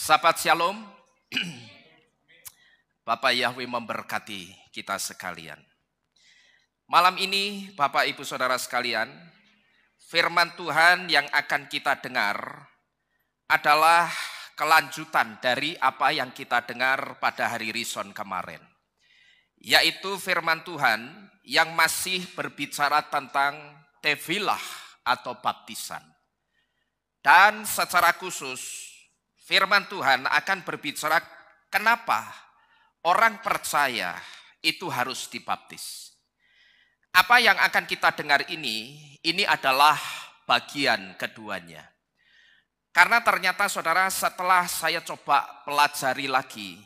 Sahabat Shalom, Bapak Yahweh memberkati kita sekalian. Malam ini Bapak Ibu Saudara sekalian, firman Tuhan yang akan kita dengar adalah kelanjutan dari apa yang kita dengar pada hari Rison kemarin. Yaitu firman Tuhan yang masih berbicara tentang tevilah atau baptisan. Dan secara khusus firman Tuhan akan berbicara kenapa orang percaya itu harus dibaptis. Apa yang akan kita dengar ini adalah bagian keduanya. Karena ternyata saudara setelah saya coba pelajari lagi,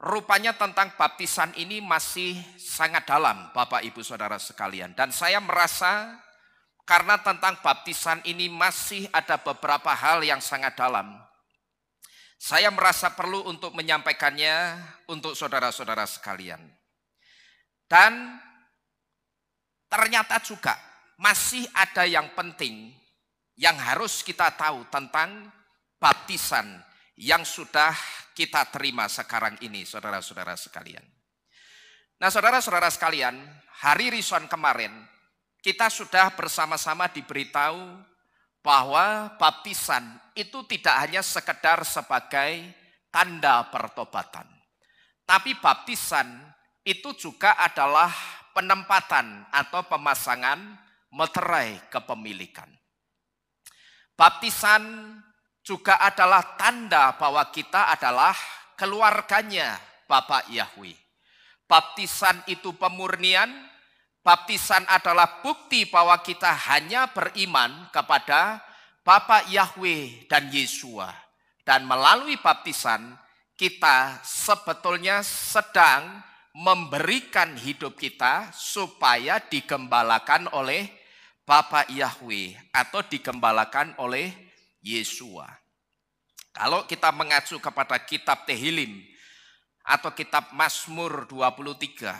rupanya tentang baptisan ini masih sangat dalam Bapak Ibu Saudara sekalian. Dan saya merasa karena tentang baptisan ini masih ada beberapa hal yang sangat dalam. Saya merasa perlu untuk menyampaikannya untuk saudara-saudara sekalian. Dan ternyata juga masih ada yang penting yang harus kita tahu tentang baptisan yang sudah kita terima sekarang ini, saudara-saudara sekalian. Nah, saudara-saudara sekalian, hari Rison kemarin kita sudah bersama-sama diberitahu bahwa baptisan itu tidak hanya sekedar sebagai tanda pertobatan. Tapi baptisan itu juga adalah penempatan atau pemasangan meterai kepemilikan. Baptisan juga adalah tanda bahwa kita adalah keluarganya Bapak Yahweh. Baptisan itu pemurnian. Baptisan adalah bukti bahwa kita hanya beriman kepada Bapa Yahweh dan Yesua. Dan melalui baptisan kita sebetulnya sedang memberikan hidup kita supaya digembalakan oleh Bapa Yahweh atau digembalakan oleh Yesua. Kalau kita mengacu kepada kitab Tehillim atau kitab Mazmur 23,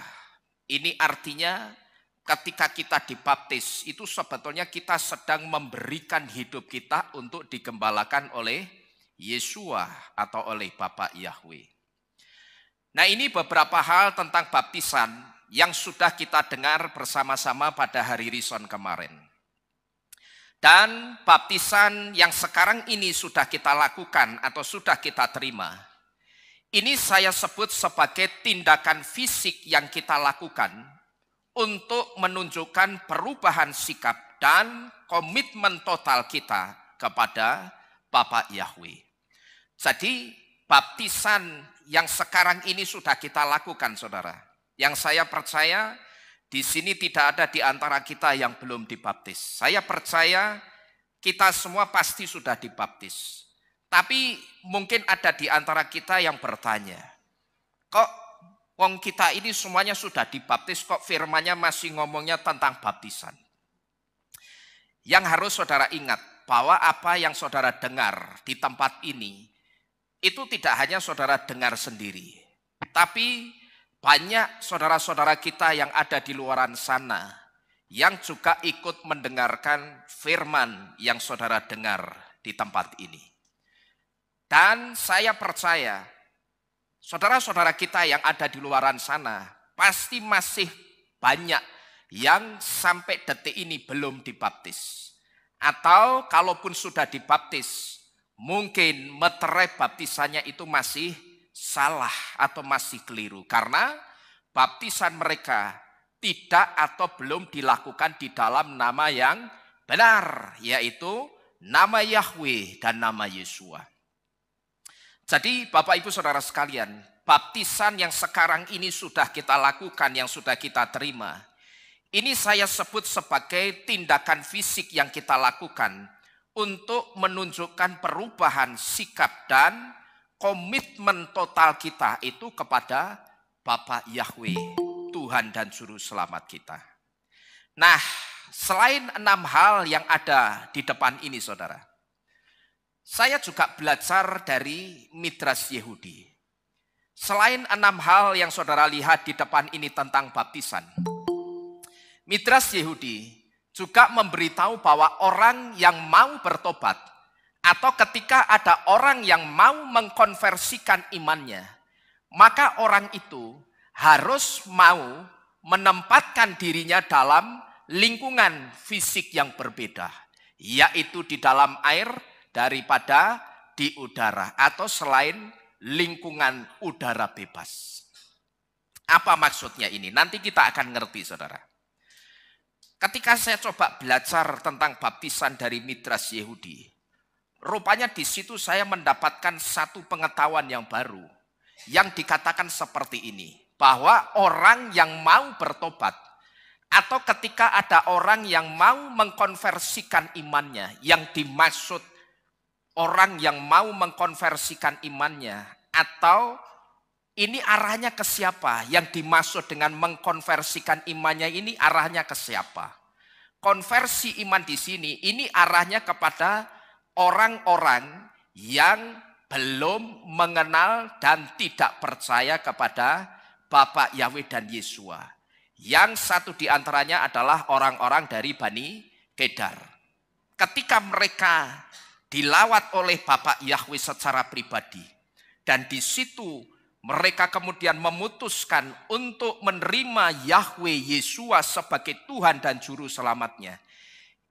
ini artinya ketika kita dibaptis, itu sebetulnya kita sedang memberikan hidup kita untuk digembalakan oleh Yesua atau oleh Bapa Yahweh. Nah, ini beberapa hal tentang baptisan yang sudah kita dengar bersama-sama pada hari Rison kemarin. Dan baptisan yang sekarang ini sudah kita lakukan atau sudah kita terima, ini saya sebut sebagai tindakan fisik yang kita lakukan untuk menunjukkan perubahan sikap dan komitmen total kita kepada Bapa Yahweh. Jadi baptisan yang sekarang ini sudah kita lakukan, saudara. Yang saya percaya di sini tidak ada di antara kita yang belum dibaptis. Saya percaya kita semua pasti sudah dibaptis. Tapi mungkin ada di antara kita yang bertanya, kok wong kita ini semuanya sudah dibaptis, kok firmannya masih ngomongnya tentang baptisan. Yang harus saudara ingat, bahwa apa yang saudara dengar di tempat ini, itu tidak hanya saudara dengar sendiri. Tapi banyak saudara-saudara kita yang ada di luaran sana, yang juga ikut mendengarkan firman yang saudara dengar di tempat ini. Dan saya percaya, saudara-saudara kita yang ada di luaran sana pasti masih banyak yang sampai detik ini belum dibaptis. Atau kalaupun sudah dibaptis, mungkin meterai baptisannya itu masih salah atau masih keliru. Karena baptisan mereka tidak atau belum dilakukan di dalam nama yang benar, yaitu nama Yahweh dan nama Yesua. Jadi Bapak Ibu Saudara sekalian, baptisan yang sekarang ini sudah kita lakukan, yang sudah kita terima, ini saya sebut sebagai tindakan fisik yang kita lakukan untuk menunjukkan perubahan sikap dan komitmen total kita itu kepada Bapa Yahweh, Tuhan dan Juru Selamat kita. Nah, selain 6 hal yang ada di depan ini, saudara, saya juga belajar dari Midrash Yehudi. Selain 6 hal yang saudara lihat di depan ini tentang baptisan, Midrash Yehudi juga memberitahu bahwa orang yang mau bertobat atau ketika ada orang yang mau mengkonversikan imannya, maka orang itu harus mau menempatkan dirinya dalam lingkungan fisik yang berbeda, yaitu di dalam air daripada di udara atau selain lingkungan udara bebas. Apa maksudnya ini? Nanti kita akan ngerti, saudara. Ketika saya coba belajar tentang baptisan dari Midrash Yehudi, rupanya di situ saya mendapatkan satu pengetahuan yang baru yang dikatakan seperti ini, bahwa orang yang mau bertobat atau ketika ada orang yang mau mengkonversikan imannya, yang dimaksud orang yang mau mengkonversikan imannya, atau ini arahnya ke siapa? Yang dimaksud dengan mengkonversikan imannya ini arahnya ke siapa? Konversi iman di sini ini arahnya kepada orang-orang yang belum mengenal dan tidak percaya kepada Bapa Yahweh dan Yesua. Yang satu di antaranya adalah orang-orang dari Bani Kedar. Ketika mereka dilawat oleh Bapa Yahweh secara pribadi, dan di situ mereka kemudian memutuskan untuk menerima Yahweh Yesua sebagai Tuhan dan Juru Selamatnya.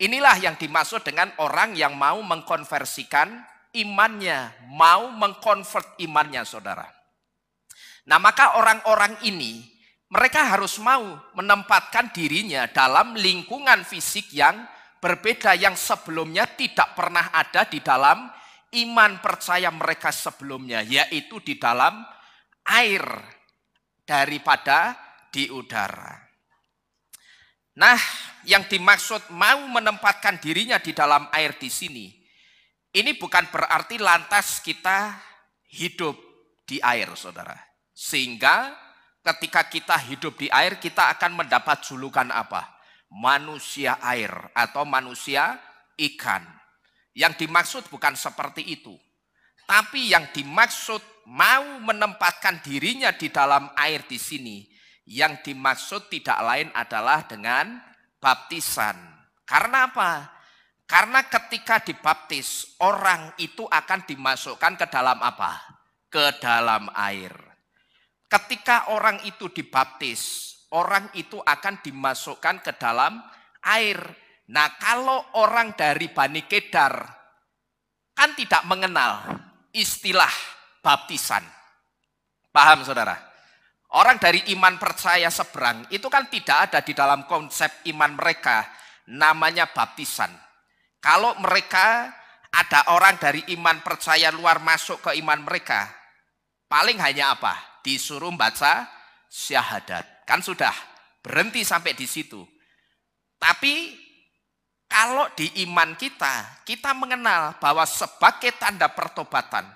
Inilah yang dimaksud dengan orang yang mau mengkonversikan imannya, mau mengkonvert imannya, saudara. Nah, maka orang-orang ini, mereka harus mau menempatkan dirinya dalam lingkungan fisik yang berbeda, yang sebelumnya tidak pernah ada di dalam iman percaya mereka sebelumnya, yaitu di dalam air daripada di udara. Nah, yang dimaksud mau menempatkan dirinya di dalam air di sini, ini bukan berarti lantas kita hidup di air, saudara. Sehingga ketika kita hidup di air, kita akan mendapat julukan apa? Manusia air atau manusia ikan. Yang dimaksud bukan seperti itu. Tapi yang dimaksud mau menempatkan dirinya di dalam air di sini, yang dimaksud tidak lain adalah dengan baptisan. Karena apa? Karena ketika dibaptis, orang itu akan dimasukkan ke dalam apa? Ke dalam air. Ketika orang itu dibaptis, orang itu akan dimasukkan ke dalam air. Nah, kalau orang dari Bani Kedar kan tidak mengenal istilah baptisan. Paham, saudara? Orang dari iman percaya seberang itu kan tidak ada di dalam konsep iman mereka namanya baptisan. Kalau mereka ada orang dari iman percaya luar masuk ke iman mereka, paling hanya apa? Disuruh baca syahadat. Kan sudah berhenti sampai di situ. Tapi kalau di iman kita, kita mengenal bahwa sebagai tanda pertobatan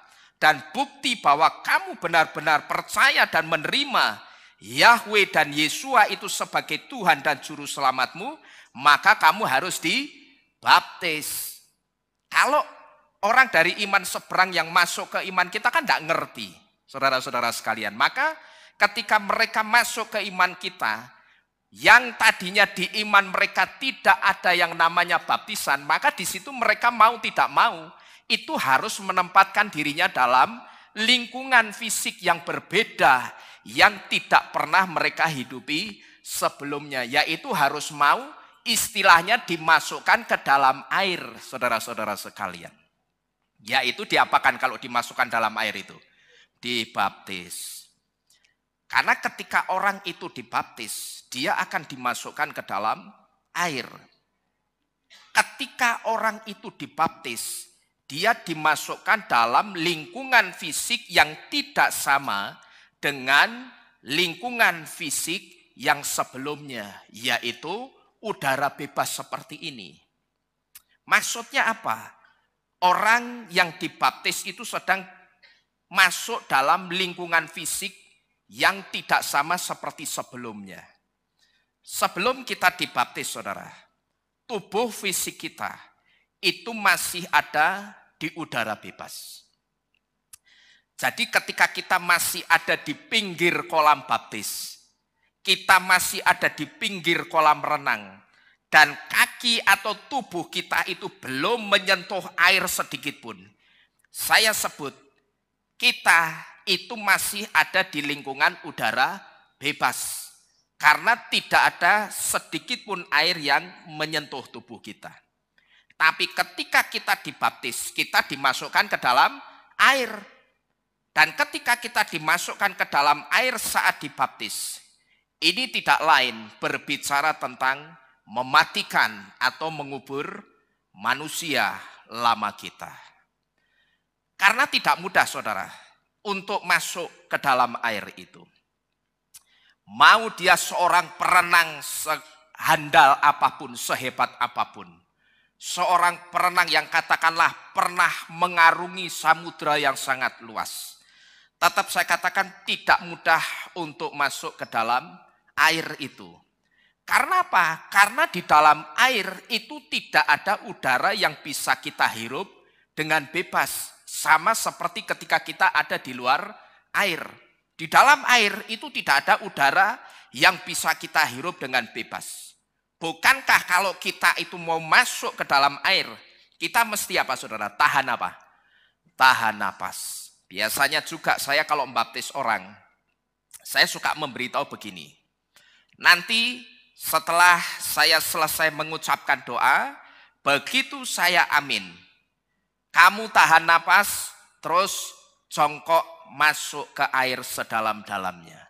dan bukti bahwa kamu benar-benar percaya dan menerima Yahweh dan Yesua itu sebagai Tuhan dan Juru Selamatmu, maka kamu harus dibaptis. Kalau orang dari iman seberang yang masuk ke iman kita kan tidak ngerti, saudara-saudara sekalian. Maka ketika mereka masuk ke iman kita, yang tadinya di iman mereka tidak ada yang namanya baptisan, maka di situ mereka mau tidak mau itu harus menempatkan dirinya dalam lingkungan fisik yang berbeda yang tidak pernah mereka hidupi sebelumnya, yaitu harus mau istilahnya dimasukkan ke dalam air, saudara-saudara sekalian. Yaitu diapakan kalau dimasukkan dalam air itu? Dibaptis. Karena ketika orang itu dibaptis, dia akan dimasukkan ke dalam air. Ketika orang itu dibaptis, dia dimasukkan dalam lingkungan fisik yang tidak sama dengan lingkungan fisik yang sebelumnya, yaitu udara bebas seperti ini. Maksudnya apa? Orang yang dibaptis itu sedang masuk dalam lingkungan fisik yang tidak sama seperti sebelumnya. Sebelum kita dibaptis, saudara, tubuh fisik kita itu masih ada di udara bebas. Jadi ketika kita masih ada di pinggir kolam baptis, kita masih ada di pinggir kolam renang, dan kaki atau tubuh kita itu belum menyentuh air sedikit pun, saya sebut kita itu masih ada di lingkungan udara bebas. Karena tidak ada sedikit pun air yang menyentuh tubuh kita. Tapi ketika kita dibaptis, kita dimasukkan ke dalam air. Dan ketika kita dimasukkan ke dalam air saat dibaptis, ini tidak lain berbicara tentang mematikan atau mengubur manusia lama kita. Karena tidak mudah, saudara, untuk masuk ke dalam air itu. Mau dia seorang perenang sehandal apapun, sehebat apapun. Seorang perenang yang katakanlah pernah mengarungi samudra yang sangat luas. Tetap saya katakan tidak mudah untuk masuk ke dalam air itu. Karena apa? Karena di dalam air itu tidak ada udara yang bisa kita hirup dengan bebas. Sama seperti ketika kita ada di luar air. Di dalam air itu tidak ada udara yang bisa kita hirup dengan bebas. Bukankah kalau kita itu mau masuk ke dalam air, kita mesti apa, saudara? Tahan apa? Tahan napas. Biasanya juga saya kalau membaptis orang, saya suka memberitahu begini. Nanti setelah saya selesai mengucapkan doa, begitu saya amin, kamu tahan napas, terus jongkok masuk ke air sedalam-dalamnya.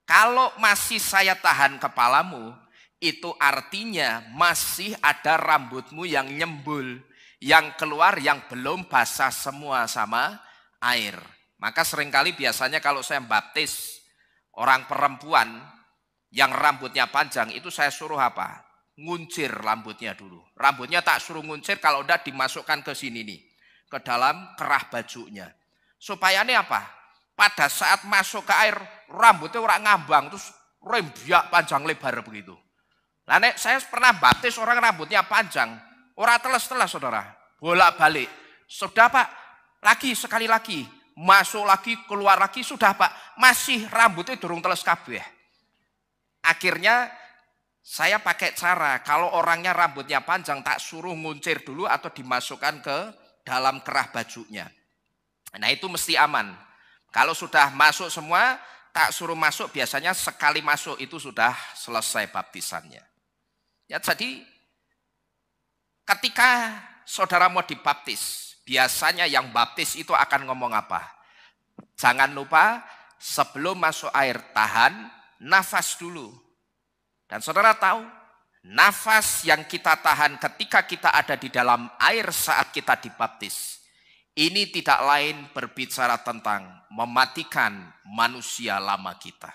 Kalau masih saya tahan kepalamu, itu artinya masih ada rambutmu yang nyembul, yang keluar yang belum basah semua sama air. Maka seringkali biasanya kalau saya baptis orang perempuan yang rambutnya panjang, itu saya suruh apa? Nguncir rambutnya dulu. Rambutnya tak suruh nguncir, kalau udah dimasukkan ke sini nih, ke dalam kerah bajunya. Supaya ini apa? Pada saat masuk ke air, rambutnya orang ngambang, terus rembiak panjang lebar begitu. Nah, saya pernah baptis orang rambutnya panjang, orang teles-teles, saudara, bolak-balik. Sudah Pak, lagi sekali lagi, masuk lagi, keluar lagi, sudah Pak, masih rambutnya durung teles kabeh. Akhirnya saya pakai cara, kalau orangnya rambutnya panjang, tak suruh nguncir dulu atau dimasukkan ke dalam kerah bajunya. Nah itu mesti aman. Kalau sudah masuk semua, tak suruh masuk, biasanya sekali masuk itu sudah selesai baptisannya. Ya, jadi ketika saudara mau dibaptis, biasanya yang baptis itu akan ngomong apa? Jangan lupa sebelum masuk air tahan nafas dulu. Dan saudara tahu, nafas yang kita tahan ketika kita ada di dalam air saat kita dibaptis, ini tidak lain berbicara tentang mematikan manusia lama kita.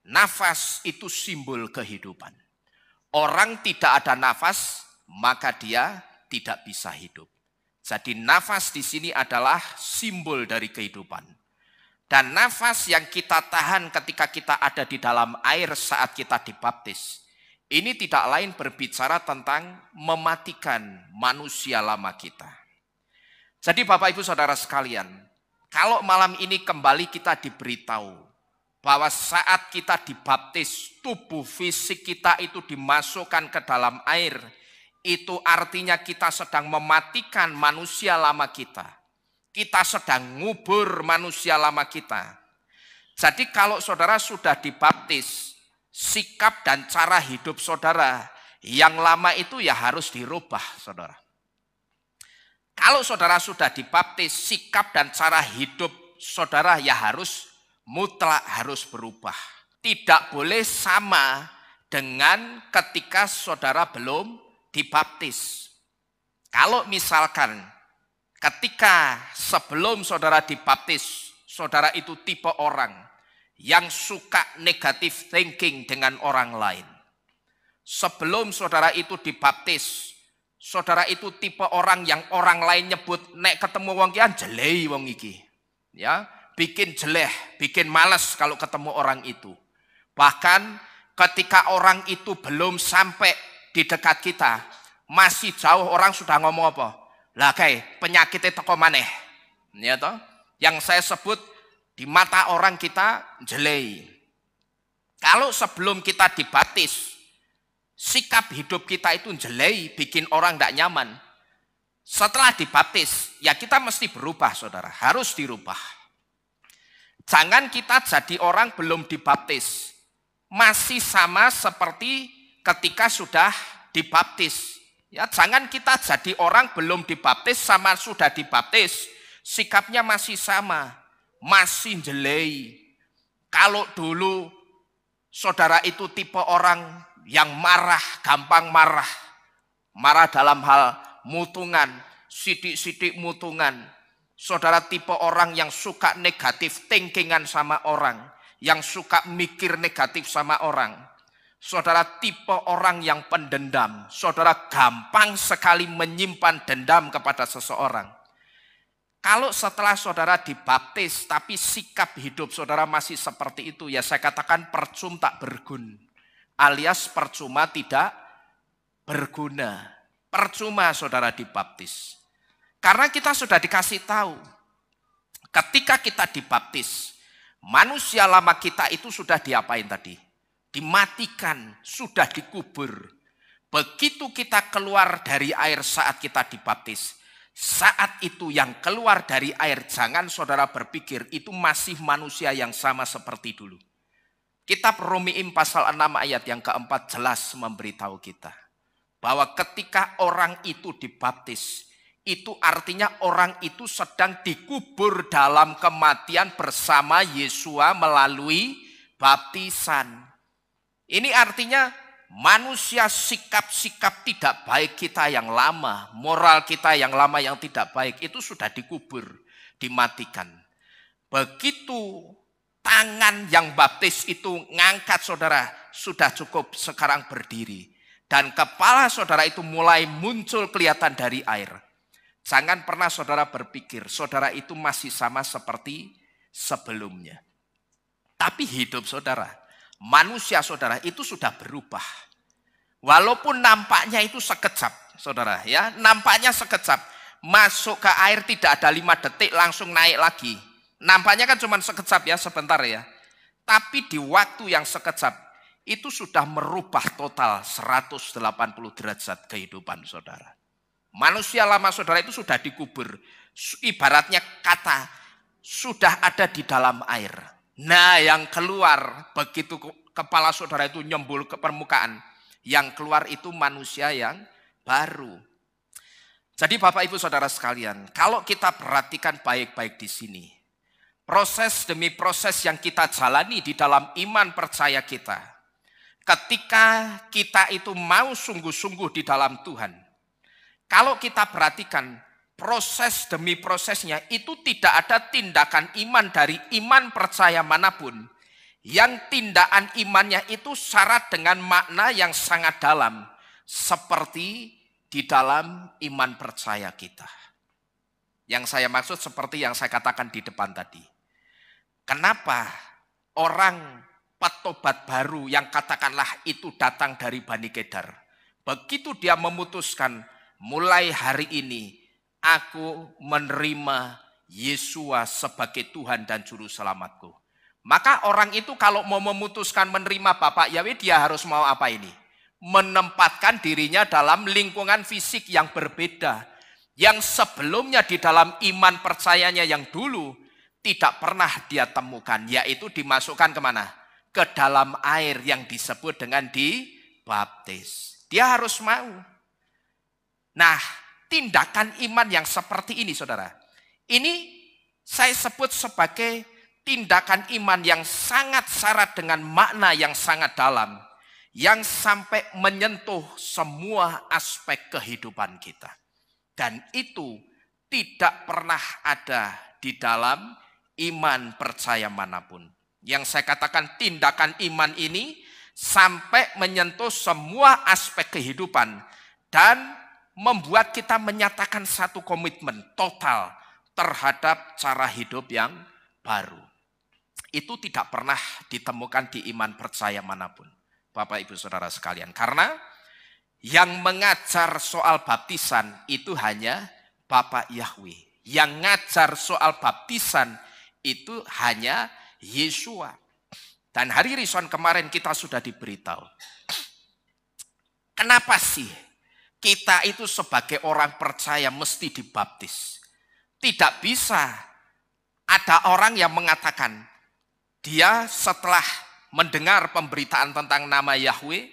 Nafas itu simbol kehidupan. Orang tidak ada nafas, maka dia tidak bisa hidup. Jadi nafas di sini adalah simbol dari kehidupan. Dan nafas yang kita tahan ketika kita ada di dalam air saat kita dibaptis, ini tidak lain berbicara tentang mematikan manusia lama kita. Jadi Bapak Ibu Saudara sekalian, kalau malam ini kembali kita diberitahu bahwa saat kita dibaptis, tubuh fisik kita itu dimasukkan ke dalam air, itu artinya kita sedang mematikan manusia lama kita. Kita sedang ngubur manusia lama kita. Jadi kalau saudara sudah dibaptis, sikap dan cara hidup saudara yang lama itu ya harus dirubah, saudara. Kalau saudara sudah dibaptis, sikap dan cara hidup saudara ya harus mutlak, harus berubah. Tidak boleh sama dengan ketika saudara belum dibaptis. Kalau misalkan ketika sebelum saudara dibaptis, saudara itu tipe orang yang suka negative thinking dengan orang lain. Sebelum saudara itu dibaptis, saudara itu tipe orang yang orang lain nyebut nek ketemu wong iki jelei wong iki. Ya, bikin jeleh, bikin malas kalau ketemu orang itu. Bahkan ketika orang itu belum sampai di dekat kita, masih jauh, orang sudah ngomong apa? Lah kayak penyakitnya teko maneh. Ya toh? Yang saya sebut di mata orang kita jelei. Kalau sebelum kita dibaptis, sikap hidup kita itu jelek, bikin orang tidak nyaman. Setelah dibaptis, ya kita mesti berubah saudara, harus dirubah. Jangan kita jadi orang belum dibaptis, masih sama seperti ketika sudah dibaptis. Ya, jangan kita jadi orang belum dibaptis sama sudah dibaptis, sikapnya masih sama, masih jelek. Kalau dulu saudara itu tipe orang yang marah, gampang marah. Marah dalam hal mutungan, sidik-sidik mutungan. Saudara tipe orang yang suka negatif thinkingan sama orang, yang suka mikir negatif sama orang. Saudara tipe orang yang pendendam. Saudara gampang sekali menyimpan dendam kepada seseorang. Kalau setelah saudara dibaptis, tapi sikap hidup saudara masih seperti itu, ya saya katakan percuma tak berguna. Alias percuma tidak berguna. Percuma saudara dibaptis. Karena kita sudah dikasih tahu, ketika kita dibaptis, manusia lama kita itu sudah diapain tadi? Dimatikan, sudah dikubur. Begitu kita keluar dari air saat kita dibaptis, saat itu yang keluar dari air, jangan saudara berpikir itu masih manusia yang sama seperti dulu. Kitab Romiim pasal 6 ayat yang keempat jelas memberitahu kita bahwa ketika orang itu dibaptis, itu artinya orang itu sedang dikubur dalam kematian bersama Yesua melalui baptisan. Ini artinya manusia sikap-sikap tidak baik kita yang lama, moral kita yang lama yang tidak baik itu sudah dikubur, dimatikan. Begitu tangan yang baptis itu ngangkat saudara, sudah cukup sekarang berdiri. Dan kepala saudara itu mulai muncul kelihatan dari air. Jangan pernah saudara berpikir saudara itu masih sama seperti sebelumnya. Tapi hidup saudara, manusia saudara itu sudah berubah. Walaupun nampaknya itu sekejap, saudara ya, nampaknya sekejap. Masuk ke air tidak ada 5 detik langsung naik lagi. Nampaknya kan cuma sekejap ya, sebentar ya. Tapi di waktu yang sekejap itu sudah merubah total 180 derajat kehidupan saudara. Manusia lama saudara itu sudah dikubur. Ibaratnya kata sudah ada di dalam air. Nah yang keluar begitu kepala saudara itu nyembul ke permukaan. Yang keluar itu manusia yang baru. Jadi Bapak Ibu Saudara sekalian, kalau kita perhatikan baik-baik di sini, proses demi proses yang kita jalani di dalam iman percaya kita, ketika kita itu mau sungguh-sungguh di dalam Tuhan, kalau kita perhatikan proses demi prosesnya itu tidak ada tindakan iman dari iman percaya manapun yang tindakan imannya itu syarat dengan makna yang sangat dalam seperti di dalam iman percaya kita. Yang saya maksud seperti yang saya katakan di depan tadi. Kenapa orang petobat baru yang katakanlah itu datang dari Bani Kedar, begitu dia memutuskan mulai hari ini aku menerima Yesua sebagai Tuhan dan Juru Selamatku. Maka orang itu kalau mau memutuskan menerima Bapak Yahweh, dia harus mau apa ini? Menempatkan dirinya dalam lingkungan fisik yang berbeda. Yang sebelumnya di dalam iman percayanya yang dulu tidak pernah dia temukan. Yaitu dimasukkan kemana? Ke dalam air yang disebut dengan dibaptis. Dia harus mau. Nah, tindakan iman yang seperti ini saudara, ini saya sebut sebagai tindakan iman yang sangat syarat dengan makna yang sangat dalam, yang sampai menyentuh semua aspek kehidupan kita. Dan itu tidak pernah ada di dalam iman percaya manapun. Yang saya katakan tindakan iman ini sampai menyentuh semua aspek kehidupan dan membuat kita menyatakan satu komitmen total terhadap cara hidup yang baru. Itu tidak pernah ditemukan di iman percaya manapun, Bapak Ibu Saudara sekalian. Karena yang mengajar soal baptisan itu hanya Bapak Yahweh. Yang ngajar soal baptisan itu hanya Yesua. Dan hari Rison kemarin kita sudah diberitahu Kenapa sih kita itu sebagai orang percaya mesti dibaptis? Tidak bisa ada orang yang mengatakan dia setelah mendengar pemberitaan tentang nama Yahweh,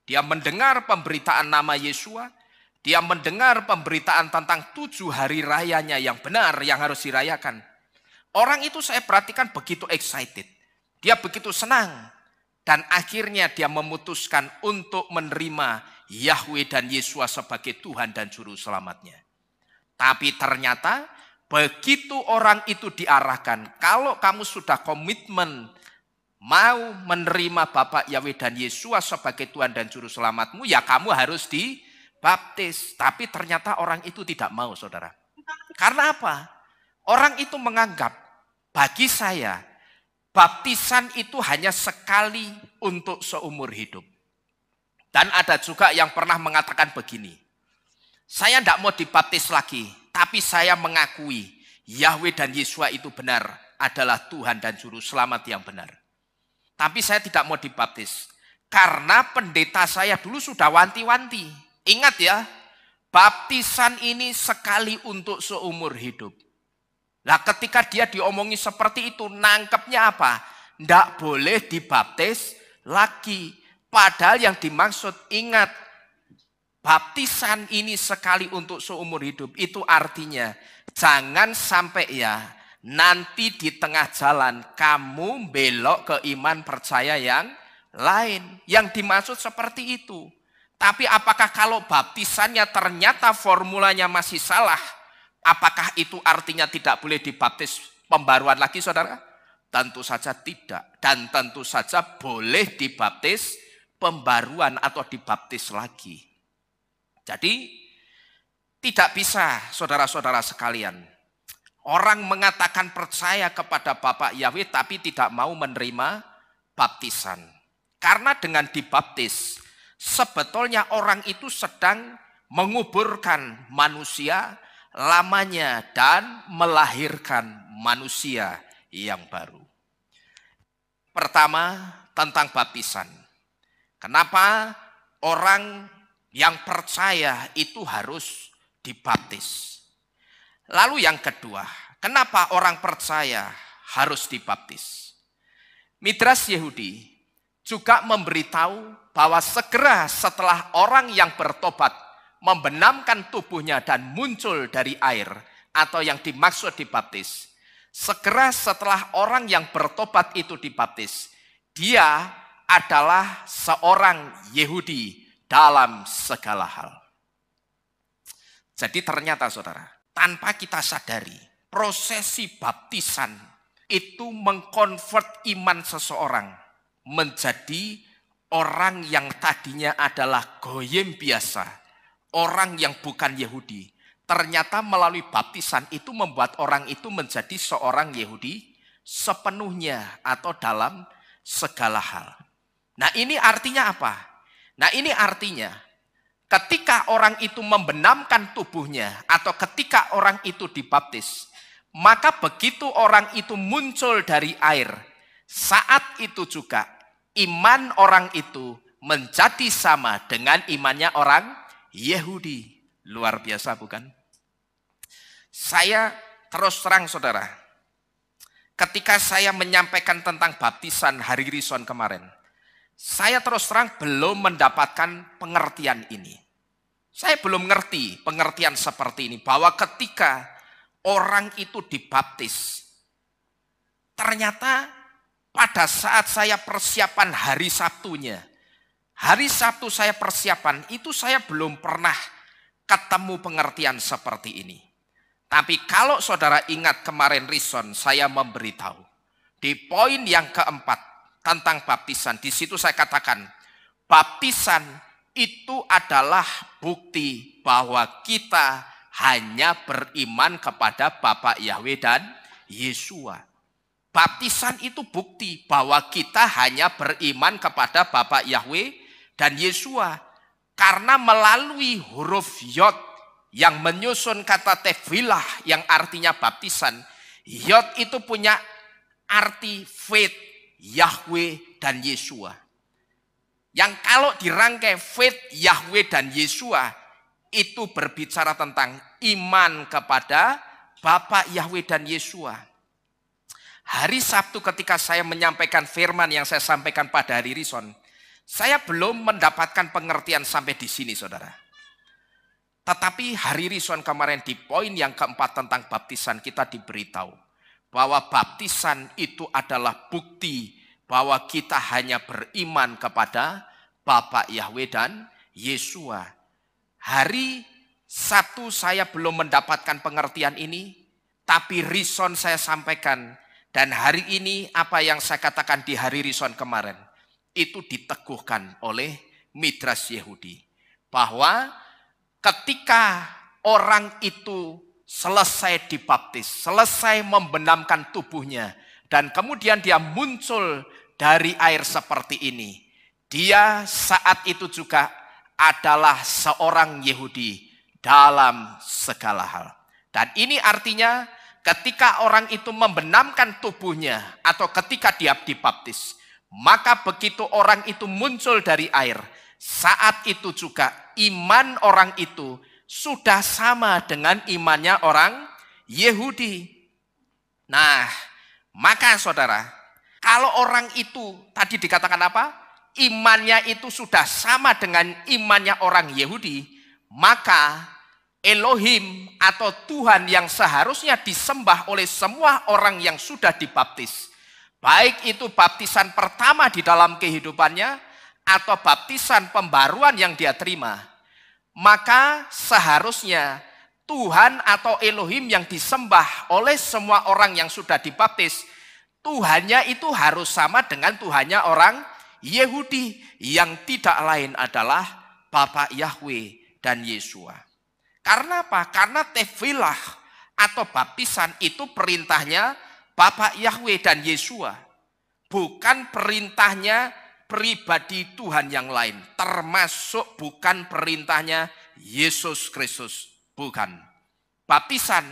dia mendengar pemberitaan nama Yesua, dia mendengar pemberitaan tentang 7 hari rayanya yang benar yang harus dirayakan. Orang itu saya perhatikan begitu excited. Dia begitu senang. Dan akhirnya dia memutuskan untuk menerima Yahweh dan Yesua sebagai Tuhan dan Juru Selamatnya. Tapi ternyata begitu orang itu diarahkan, kalau kamu sudah komitmen mau menerima Bapak Yahweh dan Yesua sebagai Tuhan dan Juru Selamatmu, ya kamu harus dibaptis. Tapi ternyata orang itu tidak mau, saudara. Karena apa? Orang itu menganggap, bagi saya, baptisan itu hanya sekali untuk seumur hidup. Dan ada juga yang pernah mengatakan begini, saya tidak mau dibaptis lagi, tapi saya mengakui Yahweh dan Yesua itu benar, adalah Tuhan dan Juru Selamat yang benar. Tapi saya tidak mau dibaptis, karena pendeta saya dulu sudah wanti-wanti. Ingat ya, baptisan ini sekali untuk seumur hidup. Nah ketika dia diomongi seperti itu, nangkepnya apa? Tidak boleh dibaptis lagi. Padahal yang dimaksud, ingat, baptisan ini sekali untuk seumur hidup. Itu artinya, jangan sampai ya, nanti di tengah jalan kamu belok ke iman percaya yang lain. Yang dimaksud seperti itu. Tapi apakah kalau baptisannya ternyata formulanya masih salah, apakah itu artinya tidak boleh dibaptis pembaruan lagi, saudara? Tentu saja tidak. Dan tentu saja boleh dibaptis pembaruan atau dibaptis lagi. Jadi tidak bisa, saudara-saudara sekalian, orang mengatakan percaya kepada Bapak Yahweh tapi tidak mau menerima baptisan. Karena dengan dibaptis, sebetulnya orang itu sedang menguburkan manusia lamanya dan melahirkan manusia yang baru. Pertama, tentang baptisan. Kenapa orang yang percaya itu harus dibaptis? Lalu yang kedua, kenapa orang percaya harus dibaptis? Midrash Yehudi juga memberitahu bahwa segera setelah orang yang bertobat membenamkan tubuhnya dan muncul dari air, atau yang dimaksud dibaptis, segera setelah orang yang bertobat itu dibaptis, dia adalah seorang Yehudi dalam segala hal. Jadi ternyata, saudara, tanpa kita sadari, prosesi baptisan itu mengkonvert iman seseorang menjadi orang yang tadinya adalah goyim biasa, orang yang bukan Yahudi. Ternyata melalui baptisan itu membuat orang itu menjadi seorang Yahudi sepenuhnya atau dalam segala hal. Nah ini artinya apa? Nah ini artinya ketika orang itu membenamkan tubuhnya atau ketika orang itu dibaptis, maka begitu orang itu muncul dari air, saat itu juga iman orang itu menjadi sama dengan imannya orang Yahudi. Luar biasa bukan? Saya terus terang, saudara, ketika saya menyampaikan tentang baptisan hari Rison kemarin, saya terus terang belum mendapatkan pengertian ini. Saya belum ngerti pengertian seperti ini, bahwa ketika orang itu dibaptis, ternyata pada saat saya persiapan hari Sabtunya, hari Sabtu saya persiapan, itu saya belum pernah ketemu pengertian seperti ini. Tapi kalau saudara ingat kemarin Rison, saya memberitahu di poin yang keempat tentang baptisan. Di situ saya katakan, baptisan itu adalah bukti bahwa kita hanya beriman kepada Bapak Yahweh dan Yesua. Baptisan itu bukti bahwa kita hanya beriman kepada Bapak Yahweh dan Yesua. Karena melalui huruf Yod yang menyusun kata tevilah yang artinya baptisan, Yod itu punya arti faith, Yahweh dan Yesua. Yang kalau dirangkai faith Yahweh dan Yesua itu berbicara tentang iman kepada Bapa Yahweh dan Yesua. Hari Sabtu ketika saya menyampaikan firman yang saya sampaikan pada hari Rison, saya belum mendapatkan pengertian sampai di sini, saudara. Tetapi hari Rison kemarin di poin yang keempat tentang baptisan kita diberitahu bahwa baptisan itu adalah bukti bahwa kita hanya beriman kepada Bapa Yahweh dan Yesua. Hari Sabtu saya belum mendapatkan pengertian ini, tapi Rison saya sampaikan. Dan hari ini apa yang saya katakan di hari Rison kemarin, itu diteguhkan oleh Midras Yehudi. Bahwa ketika orang itu selesai dibaptis, selesai membenamkan tubuhnya, dan kemudian dia muncul dari air seperti ini, dia saat itu juga adalah seorang Yehudi dalam segala hal. Dan ini artinya ketika orang itu membenamkan tubuhnya atau ketika dia dibaptis, maka begitu orang itu muncul dari air, saat itu juga iman orang itu sudah sama dengan imannya orang Yahudi. Nah, maka saudara, kalau orang itu tadi dikatakan apa? Imannya itu sudah sama dengan imannya orang Yahudi, maka Elohim atau Tuhan yang seharusnya disembah oleh semua orang yang sudah dibaptis, baik itu baptisan pertama di dalam kehidupannya atau baptisan pembaruan yang dia terima, maka seharusnya Tuhan atau Elohim yang disembah oleh semua orang yang sudah dibaptis, Tuhannya itu harus sama dengan Tuhannya orang Yahudi yang tidak lain adalah Bapa Yahweh dan Yesua. Karena apa? Karena tefilah atau baptisan itu perintahnya Bapa Yahweh dan Yesua. Bukan perintahnya pribadi Tuhan yang lain. Termasuk bukan perintahnya Yesus Kristus. Bukan. Baptisan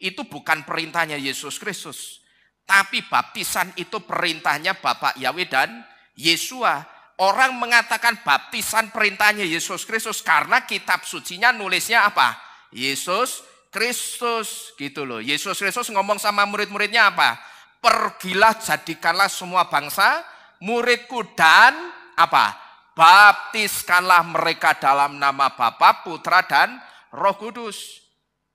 itu bukan perintahnya Yesus Kristus. Tapi baptisan itu perintahnya Bapa Yahweh dan Yesua. Orang mengatakan baptisan perintahnya Yesus Kristus karena kitab sucinya nulisnya apa? Yesus Kristus gitu loh. Yesus Kristus ngomong sama murid-muridnya apa? Pergilah jadikanlah semua bangsa muridku dan apa? Baptiskanlah mereka dalam nama Bapa, Putra dan Roh Kudus.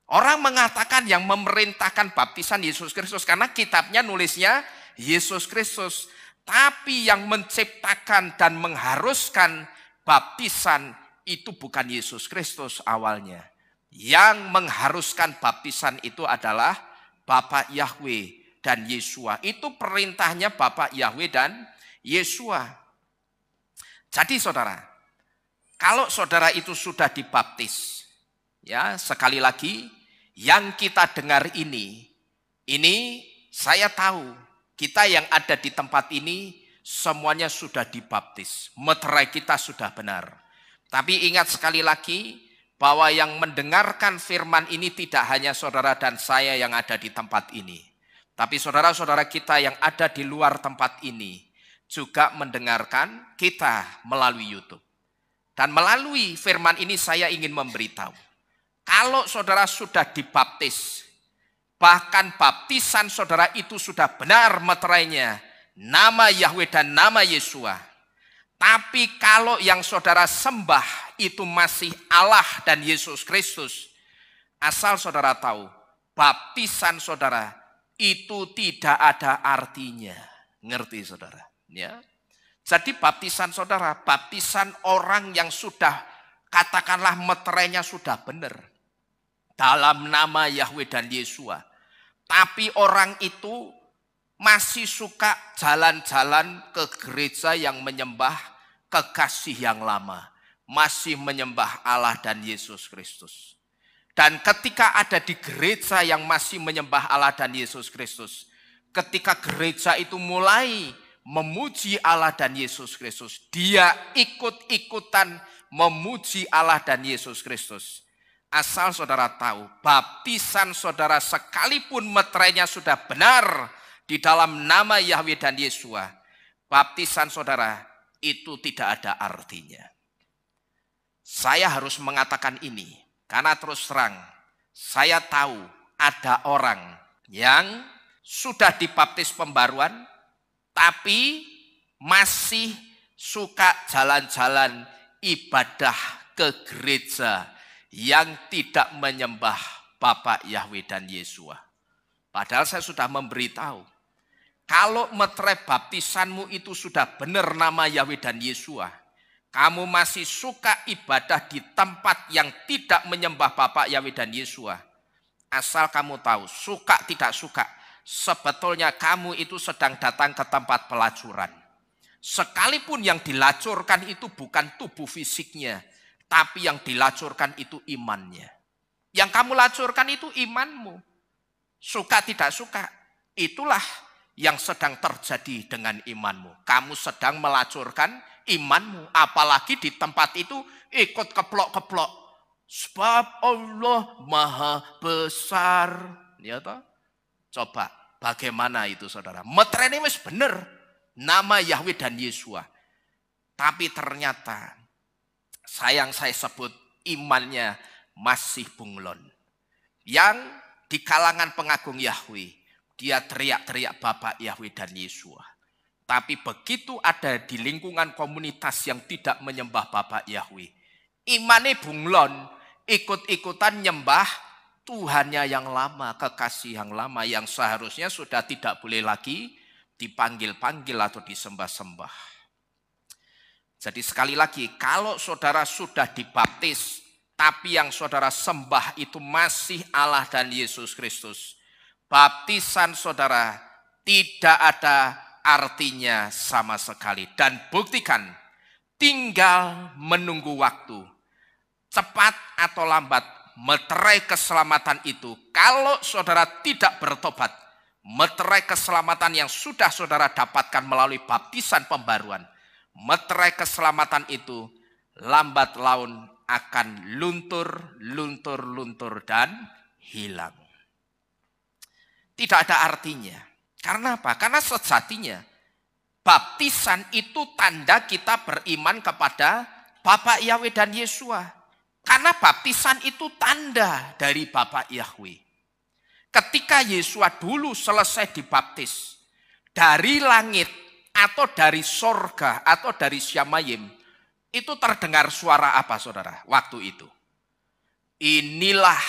Orang mengatakan yang memerintahkan baptisan Yesus Kristus karena kitabnya nulisnya Yesus Kristus. Tapi yang menciptakan dan mengharuskan baptisan itu bukan Yesus Kristus awalnya. Yang mengharuskan baptisan itu adalah Bapa Yahweh dan Yesua. Itu perintahnya Bapa Yahweh dan Yesua. Jadi saudara, kalau saudara itu sudah dibaptis, ya sekali lagi, yang kita dengar ini saya tahu. Kita yang ada di tempat ini semuanya sudah dibaptis. Meterai kita sudah benar. Tapi ingat sekali lagi bahwa yang mendengarkan firman ini tidak hanya saudara dan saya yang ada di tempat ini. Tapi saudara-saudara kita yang ada di luar tempat ini juga mendengarkan kita melalui YouTube. Dan melalui firman ini saya ingin memberitahu. Kalau saudara sudah dibaptis, bahkan baptisan saudara itu sudah benar meterainya, nama Yahweh dan nama Yesua. Tapi kalau yang saudara sembah itu masih Allah dan Yesus Kristus, asal saudara tahu, baptisan saudara itu tidak ada artinya. Ngerti saudara? Ya. Jadi baptisan saudara, baptisan orang yang sudah katakanlah meterainya sudah benar. Dalam nama Yahweh dan Yesua. Tapi orang itu masih suka jalan-jalan ke gereja yang menyembah kekasih yang lama. Masih menyembah Allah dan Yesus Kristus. Dan ketika ada di gereja yang masih menyembah Allah dan Yesus Kristus. Ketika gereja itu mulai memuji Allah dan Yesus Kristus. Dia ikut-ikutan memuji Allah dan Yesus Kristus. Asal saudara tahu, baptisan saudara sekalipun meterainya sudah benar di dalam nama Yahweh dan Yesua. Baptisan saudara itu tidak ada artinya. Saya harus mengatakan ini karena terus terang saya tahu ada orang yang sudah dibaptis pembaruan tapi masih suka jalan-jalan ibadah ke gereja yang tidak menyembah Bapa Yahweh dan Yesua. Padahal saya sudah memberitahu, kalau meterai baptisanmu itu sudah benar nama Yahweh dan Yesua, kamu masih suka ibadah di tempat yang tidak menyembah Bapa Yahweh dan Yesua. Asal kamu tahu, suka tidak suka, sebetulnya kamu itu sedang datang ke tempat pelacuran. Sekalipun yang dilacurkan itu bukan tubuh fisiknya, tapi yang dilacurkan itu imannya. Yang kamu lacurkan itu imanmu. Suka tidak suka, itulah yang sedang terjadi dengan imanmu. Kamu sedang melacurkan imanmu, apalagi di tempat itu ikut keplok-keplok. Sebab Allah maha besar. Ya toh? Coba bagaimana itu saudara? Meterai ini wis bener nama Yahweh dan Yesua. Tapi ternyata sayang saya sebut imannya masih bunglon. Yang di kalangan pengagung Yahweh, dia teriak-teriak Bapa Yahweh dan Yesua. Tapi begitu ada di lingkungan komunitas yang tidak menyembah Bapa Yahweh, imannya bunglon, ikut-ikutan nyembah Tuhannya yang lama, kekasih yang lama, yang seharusnya sudah tidak boleh lagi dipanggil-panggil atau disembah-sembah. Jadi sekali lagi, kalau saudara sudah dibaptis, tapi yang saudara sembah itu masih Allah dan Yesus Kristus, baptisan saudara tidak ada artinya sama sekali. Dan buktikan, tinggal menunggu waktu. Cepat atau lambat, meterai keselamatan itu, kalau saudara tidak bertobat, meterai keselamatan yang sudah saudara dapatkan melalui baptisan pembaruan, meterai keselamatan itu lambat laun akan luntur dan hilang. Tidak ada artinya. Karena apa? Karena sejatinya baptisan itu tanda kita beriman kepada Bapa Yahweh dan Yesua. Karena baptisan itu tanda dari Bapa Yahweh. Ketika Yesua dulu selesai dibaptis, dari langit atau dari sorga atau dari Syamayim, itu terdengar suara apa saudara waktu itu? Inilah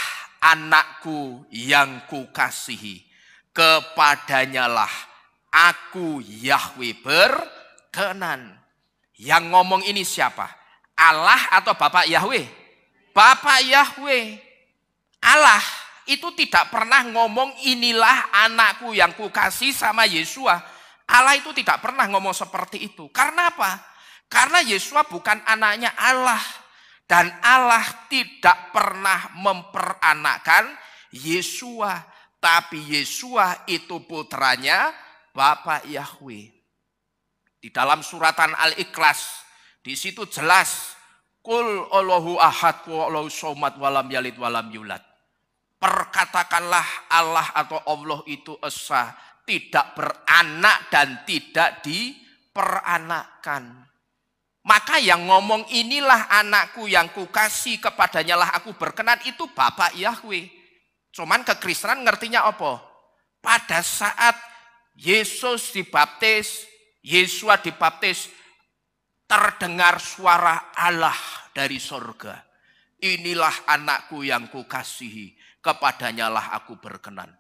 anakku yang kukasihi, kepadanyalah aku Yahweh berkenan. Yang ngomong ini siapa? Allah atau Bapa Yahweh? Bapa Yahweh. Allah itu tidak pernah ngomong inilah anakku yang kukasih sama Yesua. Allah itu tidak pernah ngomong seperti itu. Karena apa? Karena Yesua bukan anaknya Allah. Dan Allah tidak pernah memperanakkan Yesua. Tapi Yesua itu putranya Bapa Yahweh. Di dalam suratan Al-Ikhlas, di situ jelas, Kul Allahu ahad wa Allahu somad walam yalid walam yulad. Perkatakanlah Allah atau Allah itu esa, tidak beranak dan tidak diperanakkan. Maka yang ngomong inilah anakku yang kukasih, kepadanyalah aku berkenan, itu Bapa Yahweh. Cuman kekristenan ngertinya apa? Pada saat Yesus dibaptis, Yesua dibaptis, terdengar suara Allah dari sorga. Inilah anakku yang kukasihi, kepadanyalah aku berkenan.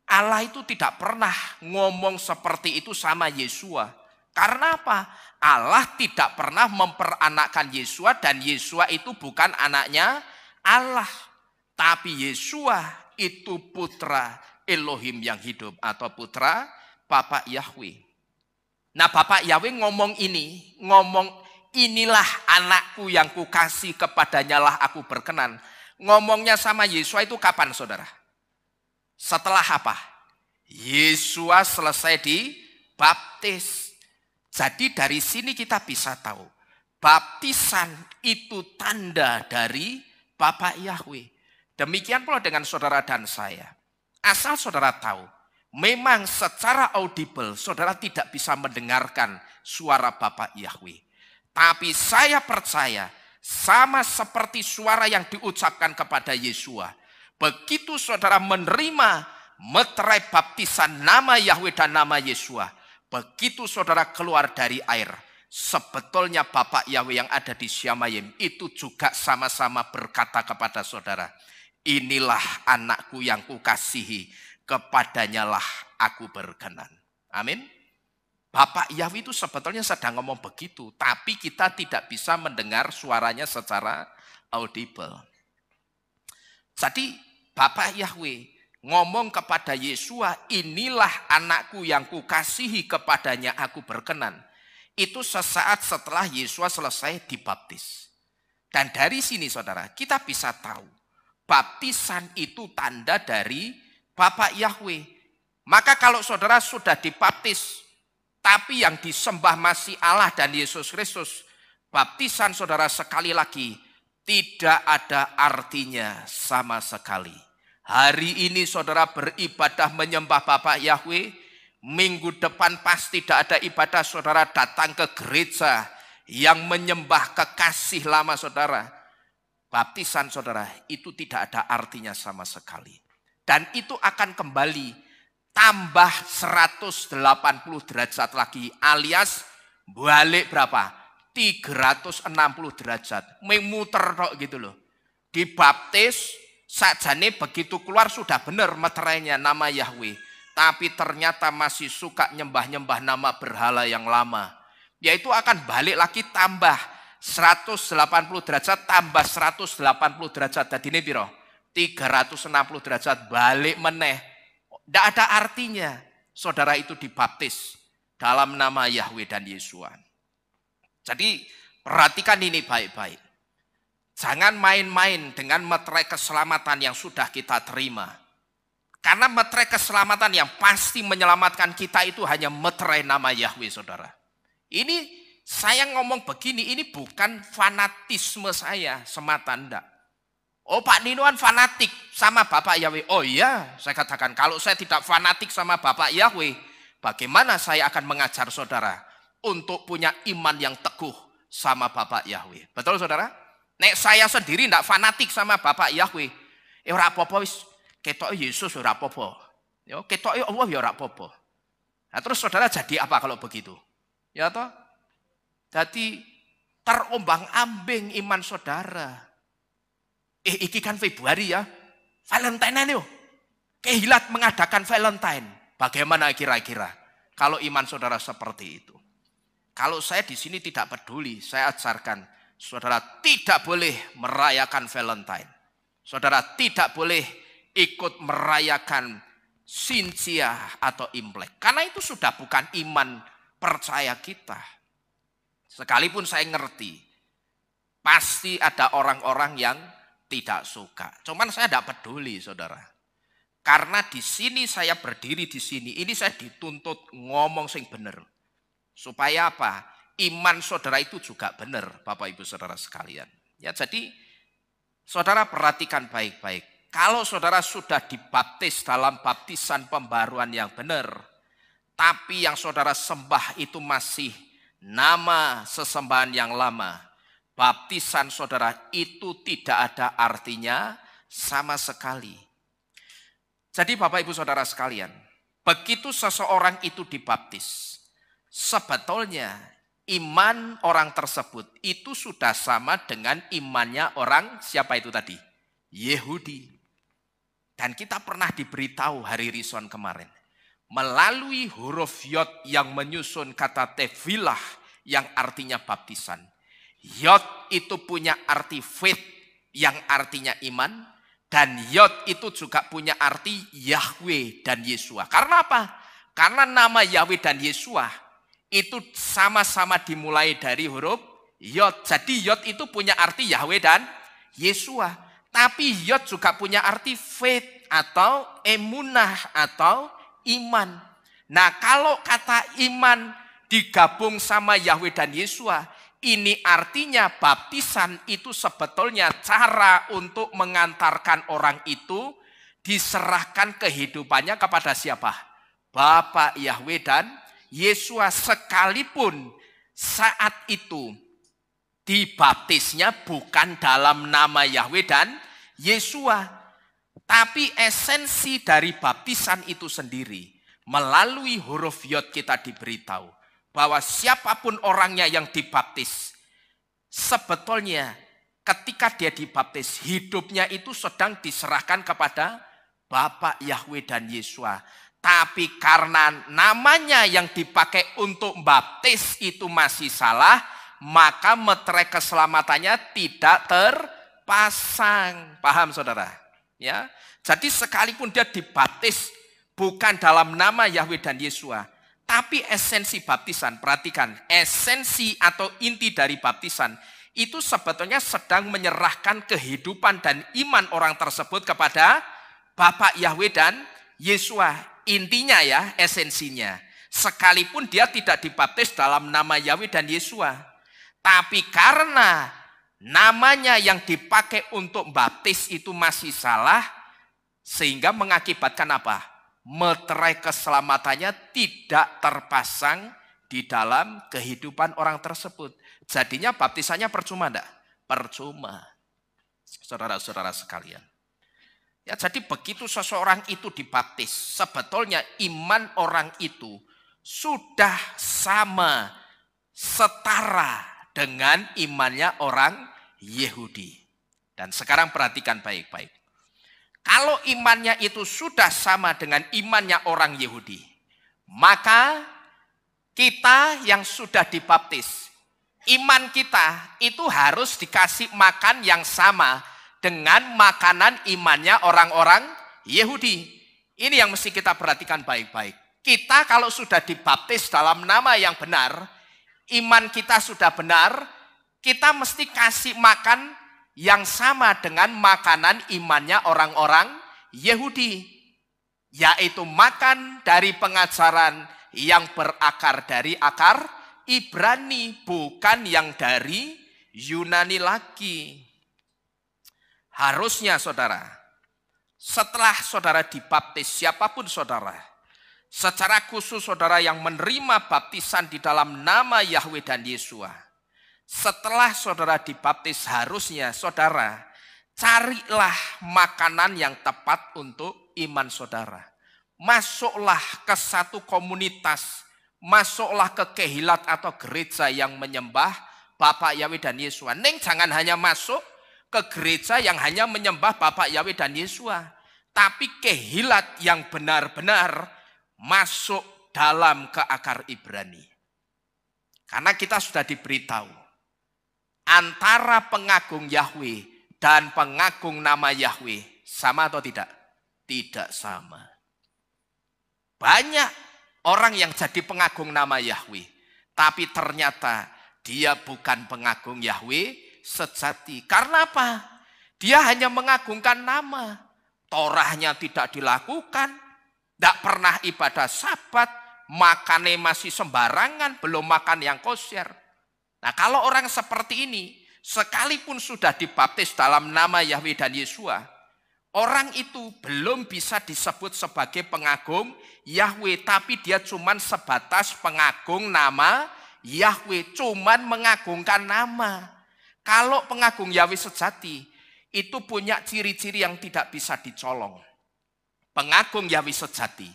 Allah itu tidak pernah ngomong seperti itu sama Yesua. Karena apa? Allah tidak pernah memperanakkan Yesua dan Yesua itu bukan anaknya Allah. Tapi Yesua itu putra Elohim yang hidup atau putra Bapa Yahweh. Nah Bapa Yahweh ngomong ini, ngomong inilah anakku yang kukasih, kepadanyalah aku berkenan. Ngomongnya sama Yesua itu kapan saudara? Setelah apa? Yesua selesai dibaptis. Jadi dari sini kita bisa tahu, baptisan itu tanda dari Bapa Yahweh. Demikian pula dengan saudara dan saya. Asal saudara tahu, memang secara audible saudara tidak bisa mendengarkan suara Bapak Yahweh. Tapi saya percaya sama seperti suara yang diucapkan kepada Yesua. Begitu saudara menerima meterai baptisan nama Yahweh dan nama Yesua, begitu saudara keluar dari air, sebetulnya Bapak Yahweh yang ada di Syamayim itu juga sama-sama berkata kepada saudara, inilah anakku yang kukasihi, kepadanyalah aku berkenan. Amin. Bapak Yahweh itu sebetulnya sedang ngomong begitu, tapi kita tidak bisa mendengar suaranya secara audible. Jadi Bapak Yahweh ngomong kepada Yesua, inilah anakku yang kukasihi, kepadanya aku berkenan. Itu sesaat setelah Yesua selesai dibaptis. Dan dari sini saudara, kita bisa tahu, baptisan itu tanda dari Bapak Yahweh. Maka kalau saudara sudah dibaptis, tapi yang disembah masih Allah dan Yesus Kristus, baptisan saudara sekali lagi tidak ada artinya sama sekali. Hari ini saudara beribadah menyembah Bapak Yahweh, minggu depan pasti tidak ada ibadah saudara datang ke gereja yang menyembah kekasih lama saudara. Baptisan saudara itu tidak ada artinya sama sekali. Dan itu akan kembali tambah 180 derajat lagi, alias balik berapa? 360 derajat. Memuter kok gitu loh. Dibaptis, sajane begitu keluar sudah benar meterainya nama Yahweh. Tapi ternyata masih suka nyembah-nyembah nama berhala yang lama. Yaitu akan balik lagi tambah 180 derajat tambah 180 derajat. Jadi ini piro? 360 derajat balik meneh. Tidak ada artinya saudara itu dibaptis dalam nama Yahweh dan Yesua. Jadi perhatikan ini baik-baik. Jangan main-main dengan meterai keselamatan yang sudah kita terima. Karena meterai keselamatan yang pasti menyelamatkan kita itu hanya meterai nama Yahweh saudara. Ini saya ngomong begini, ini bukan fanatisme saya semata, enggak. Oh Pak Ninoan fanatik sama Bapak Yahweh. Oh iya, saya katakan kalau saya tidak fanatik sama Bapak Yahweh, bagaimana saya akan mengajar saudara untuk punya iman yang teguh sama Bapak Yahweh. Betul saudara? Nek saya sendiri tidak fanatik sama Bapak Yahweh, ora apa-apa wis ketok Yesus ora apa-apa. Ya ketok Allah ya ora apa-apa. Nah, terus saudara jadi apa kalau begitu? Ya toh? Jadi terombang-ambing iman saudara. Iki kan Februari ya, Valentine yo. Kehilat mengadakan Valentine. Bagaimana kira-kira kalau iman saudara seperti itu? Kalau saya di sini tidak peduli, saya ajarkan saudara tidak boleh merayakan Valentine. Saudara tidak boleh ikut merayakan Sintia atau Imlek. Karena itu sudah bukan iman percaya kita. Sekalipun saya ngerti, pasti ada orang-orang yang tidak suka. Cuman saya tidak peduli saudara. Karena di sini saya berdiri di sini, ini saya dituntut ngomong sing bener. Supaya apa? Iman saudara itu juga benar, Bapak Ibu Saudara sekalian. Ya, jadi saudara perhatikan baik-baik. Kalau saudara sudah dibaptis dalam baptisan pembaruan yang benar, tapi yang saudara sembah itu masih nama sesembahan yang lama, baptisan saudara itu tidak ada artinya sama sekali. Jadi Bapak Ibu Saudara sekalian, begitu seseorang itu dibaptis, sebetulnya iman orang tersebut itu sudah sama dengan imannya orang siapa itu tadi? Yehudi. Dan kita pernah diberitahu hari Rison kemarin, melalui huruf Yod yang menyusun kata tevilah yang artinya baptisan. Yod itu punya arti faith yang artinya iman. Dan Yod itu juga punya arti Yahweh dan Yesua. Karena apa? Karena nama Yahweh dan Yesua itu sama-sama dimulai dari huruf Yod. Jadi Yod itu punya arti Yahweh dan Yesua. Tapi Yod juga punya arti faith atau emunah atau iman. Nah kalau kata iman digabung sama Yahweh dan Yesua, ini artinya baptisan itu sebetulnya cara untuk mengantarkan orang itu diserahkan kehidupannya kepada siapa? Bapa Yahweh dan Yesua, sekalipun saat itu dibaptisnya bukan dalam nama Yahweh dan Yesua. Tapi esensi dari baptisan itu sendiri, melalui huruf yod kita diberitahu bahwa siapapun orangnya yang dibaptis, sebetulnya ketika dia dibaptis, hidupnya itu sedang diserahkan kepada Bapa Yahweh dan Yesua. Tapi karena namanya yang dipakai untuk baptis itu masih salah, maka meterai keselamatannya tidak terpasang. Paham saudara? Ya. Jadi sekalipun dia dibaptis bukan dalam nama Yahweh dan Yesua, tapi esensi baptisan, perhatikan, esensi atau inti dari baptisan itu sebetulnya sedang menyerahkan kehidupan dan iman orang tersebut kepada Bapa Yahweh dan Yesua. Intinya ya, esensinya. Sekalipun dia tidak dibaptis dalam nama Yahweh dan Yesua. Tapi karena namanya yang dipakai untuk baptis itu masih salah, sehingga mengakibatkan apa? Meterai keselamatannya tidak terpasang di dalam kehidupan orang tersebut. Jadinya baptisannya percuma enggak? Percuma. Saudara-saudara sekalian. Ya, jadi begitu seseorang itu dibaptis, sebetulnya iman orang itu sudah sama, setara dengan imannya orang Yahudi. Dan sekarang perhatikan baik-baik. Kalau imannya itu sudah sama dengan imannya orang Yahudi, maka kita yang sudah dibaptis, iman kita itu harus dikasih makan yang sama dengan makanan imannya orang-orang Yahudi. Ini yang mesti kita perhatikan baik-baik. Kita kalau sudah dibaptis dalam nama yang benar, iman kita sudah benar, kita mesti kasih makan yang sama dengan makanan imannya orang-orang Yahudi. Yaitu makan dari pengajaran yang berakar dari akar Ibrani, bukan yang dari Yunani lagi. Harusnya saudara, setelah saudara dibaptis, siapapun saudara, secara khusus saudara yang menerima baptisan di dalam nama Yahweh dan Yesua, setelah saudara dibaptis harusnya saudara carilah makanan yang tepat untuk iman saudara. Masuklah ke satu komunitas, masuklah ke kehilat atau gereja yang menyembah Bapa Yahweh dan Yesua. Neng jangan hanya masuk ke gereja yang hanya menyembah Bapa Yahweh dan Yesua, tapi kehilat yang benar-benar masuk dalam ke akar Ibrani. Karena kita sudah diberitahu, antara pengagung Yahweh dan pengagung nama Yahweh sama atau tidak? Tidak sama. Banyak orang yang jadi pengagung nama Yahweh, tapi ternyata dia bukan pengagung Yahweh sejati. Karena apa? Dia hanya mengagungkan nama. Torahnya tidak dilakukan, tidak pernah ibadah sabat, makannya masih sembarangan, belum makan yang kosher. Nah, kalau orang seperti ini, sekalipun sudah dibaptis dalam nama Yahweh dan Yesua, orang itu belum bisa disebut sebagai pengagung Yahweh, tapi dia cuman sebatas pengagung nama Yahweh, cuman mengagungkan nama. Kalau pengagung Yahweh sejati, itu punya ciri-ciri yang tidak bisa dicolong. Pengagung Yahweh sejati,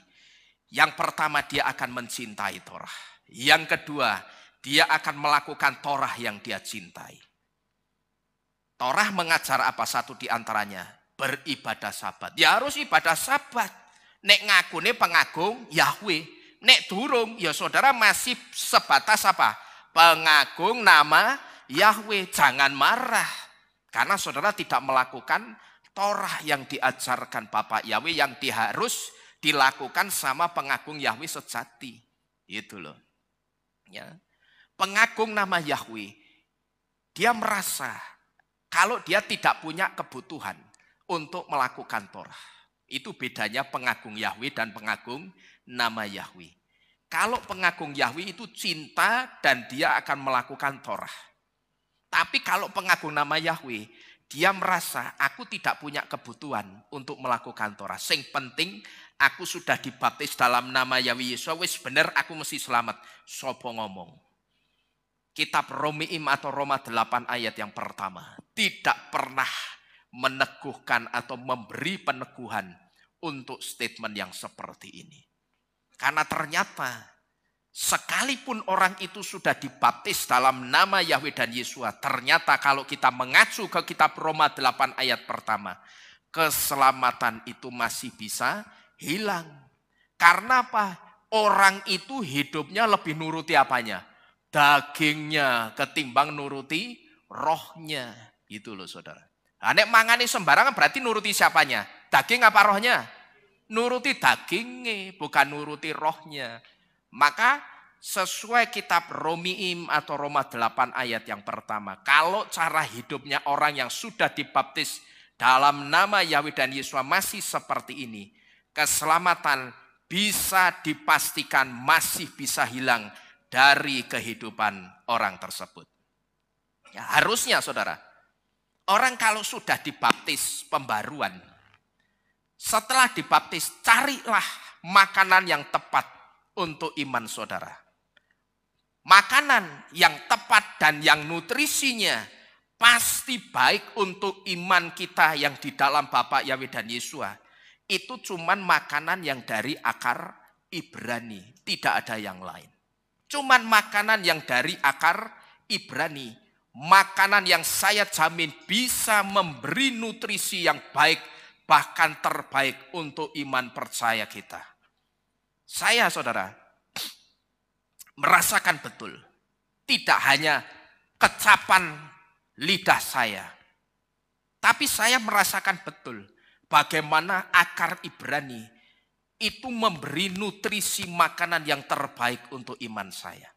yang pertama dia akan mencintai Torah. Yang kedua, dia akan melakukan Torah yang dia cintai. Torah mengajar apa? Satu di antaranya, beribadah sabat. Ya harus ibadah sabat. Nek ngakune pengagung Yahweh. Nek durung, ya saudara masih sebatas apa? Pengagung nama Yahweh. Jangan marah. Karena saudara tidak melakukan Torah yang diajarkan Bapak Yahweh yang harus dilakukan sama pengagung Yahweh sejati. Itu loh. Ya. Pengagung nama Yahweh, dia merasa kalau dia tidak punya kebutuhan untuk melakukan Torah. Itu bedanya pengagung Yahweh dan pengagung nama Yahweh. Kalau pengagung Yahweh itu cinta dan dia akan melakukan Torah. Tapi kalau pengagung nama Yahweh, dia merasa aku tidak punya kebutuhan untuk melakukan Torah. Yang penting Aku sudah dibaptis dalam nama Yahweh Yesus, wis bener aku mesti selamat. Sopo ngomong. Kitab Romiim atau Roma 8 ayat yang pertama. Tidak pernah meneguhkan atau memberi peneguhan untuk statement yang seperti ini. Karena ternyata sekalipun orang itu sudah dibaptis dalam nama Yahweh dan Yesus, ternyata kalau kita mengacu ke kitab Roma 8 ayat pertama, keselamatan itu masih bisa hilang. Karena apa? Orang itu hidupnya lebih nuruti apanya? Dagingnya ketimbang nuruti rohnya. Itu loh saudara. Nah, nek mangani sembarangan berarti nuruti siapanya? Daging apa rohnya? Nuruti dagingnya, bukan nuruti rohnya. Maka sesuai kitab Romiim atau Roma 8 ayat yang pertama. Kalau cara hidupnya orang yang sudah dibaptis dalam nama Yahweh dan Yesus masih seperti ini, keselamatan bisa dipastikan masih bisa hilang dari kehidupan orang tersebut. Ya, harusnya saudara, orang kalau sudah dibaptis pembaruan, setelah dibaptis carilah makanan yang tepat untuk iman saudara. Makanan yang tepat dan yang nutrisinya pasti baik untuk iman kita yang di dalam Bapa Yahweh dan Yesus. Itu cuman makanan yang dari akar Ibrani, tidak ada yang lain. Cuman makanan yang dari akar Ibrani, makanan yang saya jamin bisa memberi nutrisi yang baik, bahkan terbaik untuk iman percaya kita. Saya saudara merasakan betul, tidak hanya kecapan lidah saya, tapi saya merasakan betul bagaimana akar Ibrani itu memberi nutrisi makanan yang terbaik untuk iman saya.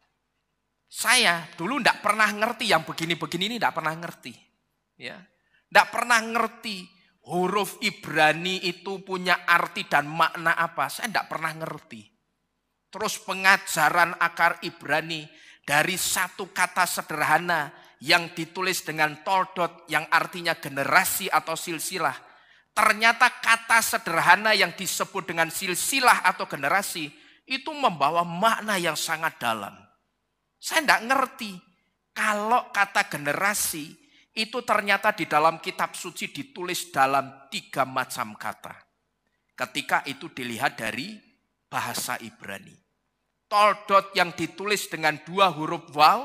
Saya dulu tidak pernah ngerti yang begini-begini ini, tidak pernah ngerti. Ya, tidak pernah ngerti huruf Ibrani itu punya arti dan makna apa. Saya tidak pernah ngerti. Terus pengajaran akar Ibrani dari satu kata sederhana yang ditulis dengan toldot yang artinya generasi atau silsilah. Ternyata kata sederhana yang disebut dengan silsilah atau generasi itu membawa makna yang sangat dalam. Saya tidak ngerti kalau kata generasi itu ternyata di dalam kitab suci ditulis dalam 3 macam kata. Ketika itu dilihat dari bahasa Ibrani. Toldot yang ditulis dengan 2 huruf waw,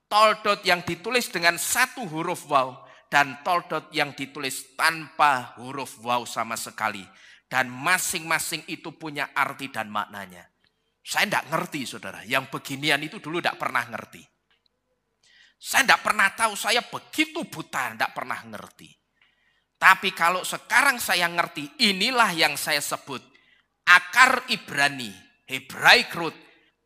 toldot yang ditulis dengan 1 huruf waw, dan toldot yang ditulis tanpa huruf waw sama sekali. Dan masing-masing itu punya arti dan maknanya. Saya tidak ngerti saudara, yang beginian itu dulu tidak pernah ngerti. Saya tidak pernah tahu, saya begitu buta, tidak pernah ngerti. Tapi kalau sekarang saya ngerti, inilah yang saya sebut akar Ibrani, Hebraic root,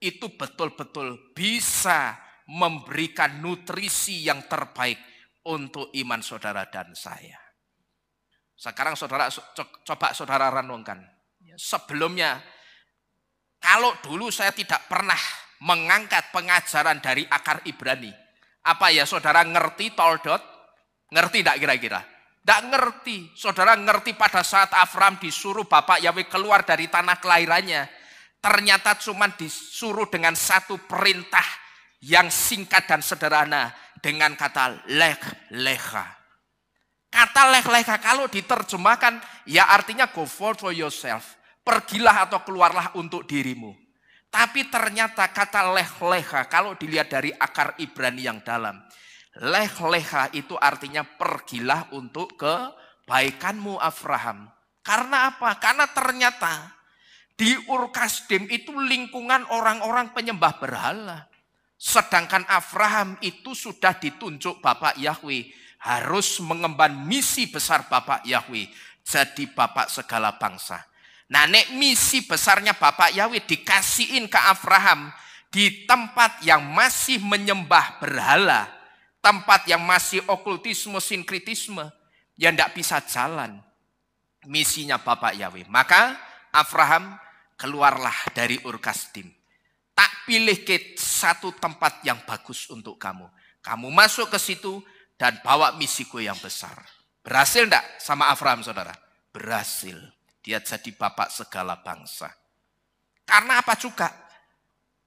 itu betul-betul bisa memberikan nutrisi yang terbaik untuk iman saudara dan saya. Sekarang saudara coba saudara renungkan. Sebelumnya, kalau dulu saya tidak pernah mengangkat pengajaran dari akar Ibrani, apa ya saudara ngerti toldot? Ngerti tidak kira-kira? Tidak ngerti. Saudara ngerti pada saat Abraham disuruh Bapak Yahweh keluar dari tanah kelahirannya. Ternyata cuma disuruh dengan satu perintah yang singkat dan sederhana. Dengan kata lech lecha. Kata lech lecha kalau diterjemahkan ya artinya go forth for yourself. Pergilah atau keluarlah untuk dirimu. Tapi ternyata kata lech lecha kalau dilihat dari akar Ibrani yang dalam. Lech lecha itu artinya pergilah untuk kebaikanmu Abraham. Karena apa? Karena ternyata di Ur Kasdim itu lingkungan orang-orang penyembah berhala. Sedangkan Abraham itu sudah ditunjuk Bapak Yahweh. Harus mengemban misi besar Bapak Yahweh. Jadi Bapak segala bangsa. Nah, nek misi besarnya Bapak Yahweh dikasihin ke Abraham di tempat yang masih menyembah berhala, tempat yang masih okultisme, sinkritisme, yang tidak bisa jalan misinya Bapak Yahweh. Maka Abraham keluarlah dari Ur Kasdim. Tak pilih ke satu tempat yang bagus untuk kamu. Kamu masuk ke situ dan bawa misiku yang besar. Berhasil enggak sama Abraham saudara? Berhasil. Dia jadi bapak segala bangsa. Karena apa juga?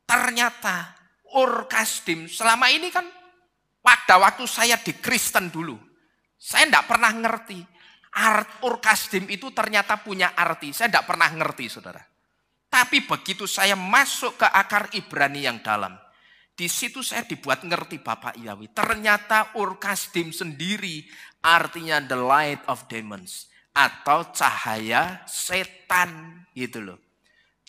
Ternyata Ur Kasdim selama ini kan pada waktu saya di Kristen dulu, saya tidak pernah ngerti. Ur Kasdim itu ternyata punya arti. Saya tidak pernah ngerti, saudara. Tapi begitu saya masuk ke akar Ibrani yang dalam, di situ saya dibuat ngerti Bapak Yahweh. Ternyata Ur Kasdim sendiri artinya the light of demons atau cahaya setan gitu loh.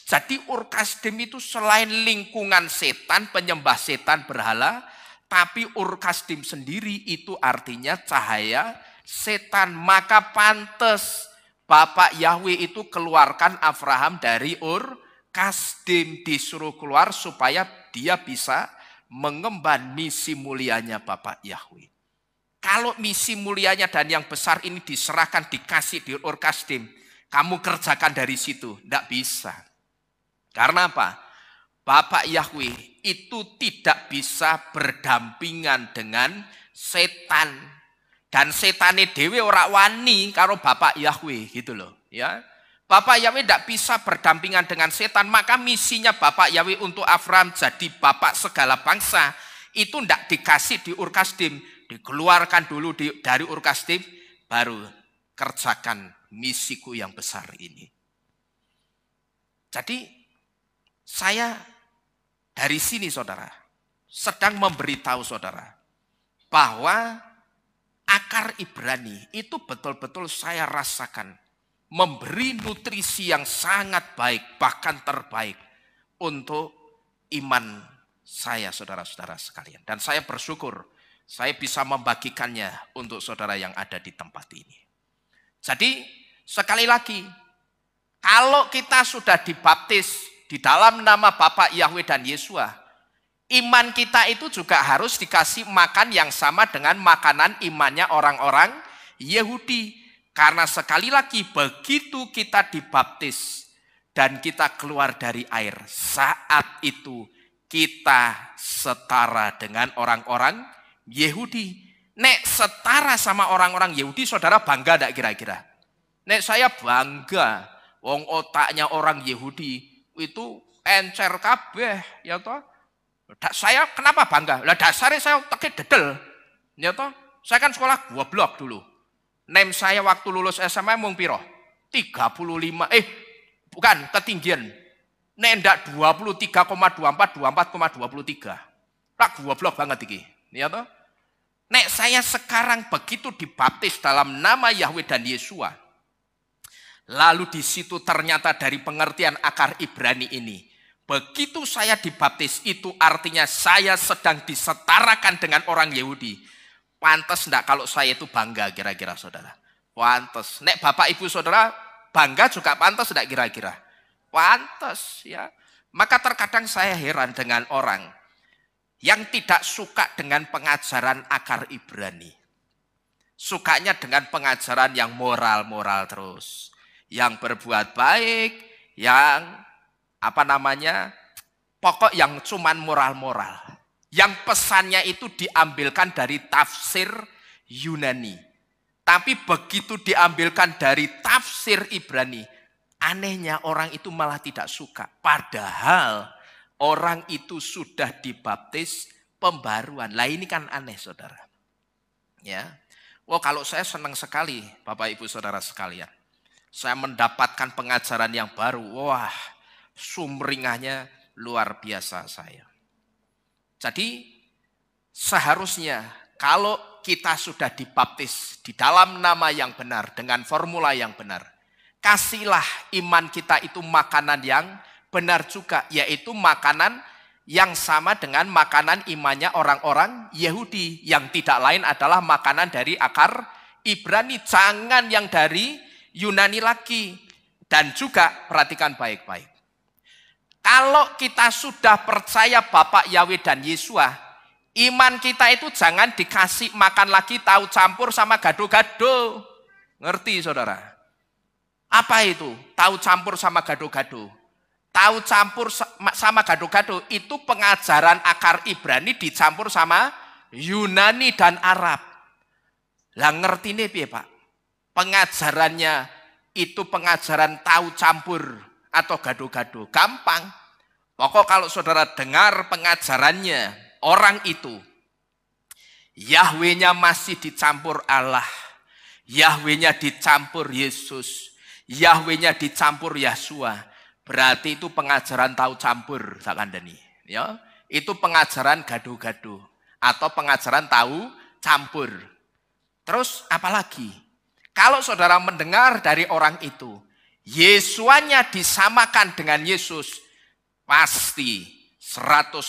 Jadi Ur Kasdim itu selain lingkungan setan, penyembah setan berhala, tapi Ur Kasdim sendiri itu artinya cahaya setan. Maka pantas Bapak Yahweh itu keluarkan Abraham dari Ur Kasdim, disuruh keluar supaya dia bisa mengemban misi mulianya Bapak Yahweh. Kalau misi mulianya dan yang besar ini diserahkan, dikasih di Ur Kasdim, kamu kerjakan dari situ, tidak bisa. Karena apa? Bapak Yahweh itu tidak bisa berdampingan dengan setan. Dan setane dewe ora wani karo Bapak Yahweh gitu loh. Ya. Bapak Yahweh tidak bisa berdampingan dengan setan. Maka misinya Bapak Yahweh untuk Abraham jadi bapak segala bangsa itu tidak dikasih di Ur Kasdim. Dikeluarkan dulu dari Ur Kasdim, baru kerjakan misiku yang besar ini. Jadi saya dari sini saudara, sedang memberitahu saudara, bahwa akar Ibrani itu betul-betul saya rasakan memberi nutrisi yang sangat baik, bahkan terbaik untuk iman saya saudara-saudara sekalian. Dan saya bersyukur saya bisa membagikannya untuk saudara yang ada di tempat ini. Jadi sekali lagi, kalau kita sudah dibaptis di dalam nama Bapa Yahweh dan Yesua, iman kita itu juga harus dikasih makan yang sama dengan makanan imannya orang-orang Yahudi. Karena sekali lagi begitu kita dibaptis dan kita keluar dari air, saat itu kita setara dengan orang-orang Yahudi. Nek setara sama orang-orang Yahudi, saudara bangga tidak kira-kira? Nek saya bangga, wong otaknya orang Yahudi itu encer kabeh, ya toh. Saya kenapa bangga? Lah dasarnya saya otaknya dedel, ya toh. Saya kan sekolah goblok dulu. Nem saya waktu lulus SMA mung piro? 35, bukan ketinggian. Nek ndak 23,24, 24,23. Tak goblok banget iki, ya toh. Nek saya sekarang begitu dibaptis dalam nama Yahweh dan Yesua, lalu di situ ternyata dari pengertian akar Ibrani ini, begitu saya dibaptis itu artinya saya sedang disetarakan dengan orang Yahudi. Pantas enggak kalau saya itu bangga kira-kira saudara? Pantas. Nek Bapak Ibu Saudara bangga juga pantas enggak kira-kira? Pantas ya. Maka terkadang saya heran dengan orang yang tidak suka dengan pengajaran akar Ibrani. Sukanya dengan pengajaran yang moral-moral terus. Yang berbuat baik, yang pokok yang cuman moral-moral. Yang pesannya itu diambilkan dari tafsir Yunani. Tapi begitu diambilkan dari tafsir Ibrani, anehnya orang itu malah tidak suka. Padahal orang itu sudah dibaptis pembaruan. Lah ini kan aneh saudara. Ya. Wah kalau saya senang sekali Bapak Ibu Saudara sekalian. Saya mendapatkan pengajaran yang baru. Wah, sumringahnya luar biasa saya. Jadi seharusnya kalau kita sudah dibaptis di dalam nama yang benar, dengan formula yang benar, kasihlah iman kita itu makanan yang benar juga, yaitu makanan yang sama dengan makanan imannya orang-orang Yahudi, yang tidak lain adalah makanan dari akar Ibrani, jangan yang dari Yunani lagi. Dan juga perhatikan baik-baik. Kalau kita sudah percaya Bapak Yahweh dan Yesua, iman kita itu jangan dikasih makan lagi tahu campur sama gado-gado. Ngerti saudara? Apa itu? Tahu campur sama gado-gado. Tahu campur sama gado-gado itu pengajaran akar Ibrani dicampur sama Yunani dan Arab. Lah ngerti nih piye Pak? Pengajarannya itu pengajaran tahu campur atau gado-gado. Gampang. Pokok kalau saudara dengar pengajarannya orang itu, Yahweh-nya masih dicampur Allah, Yahweh-nya dicampur Yesus, Yahweh-nya dicampur Yahshua, berarti itu pengajaran tahu campur, sakandani. Ya, itu pengajaran gado-gado atau pengajaran tahu campur. Terus apalagi? Kalau saudara mendengar dari orang itu, Yesuanya disamakan dengan Yesus, pasti 100%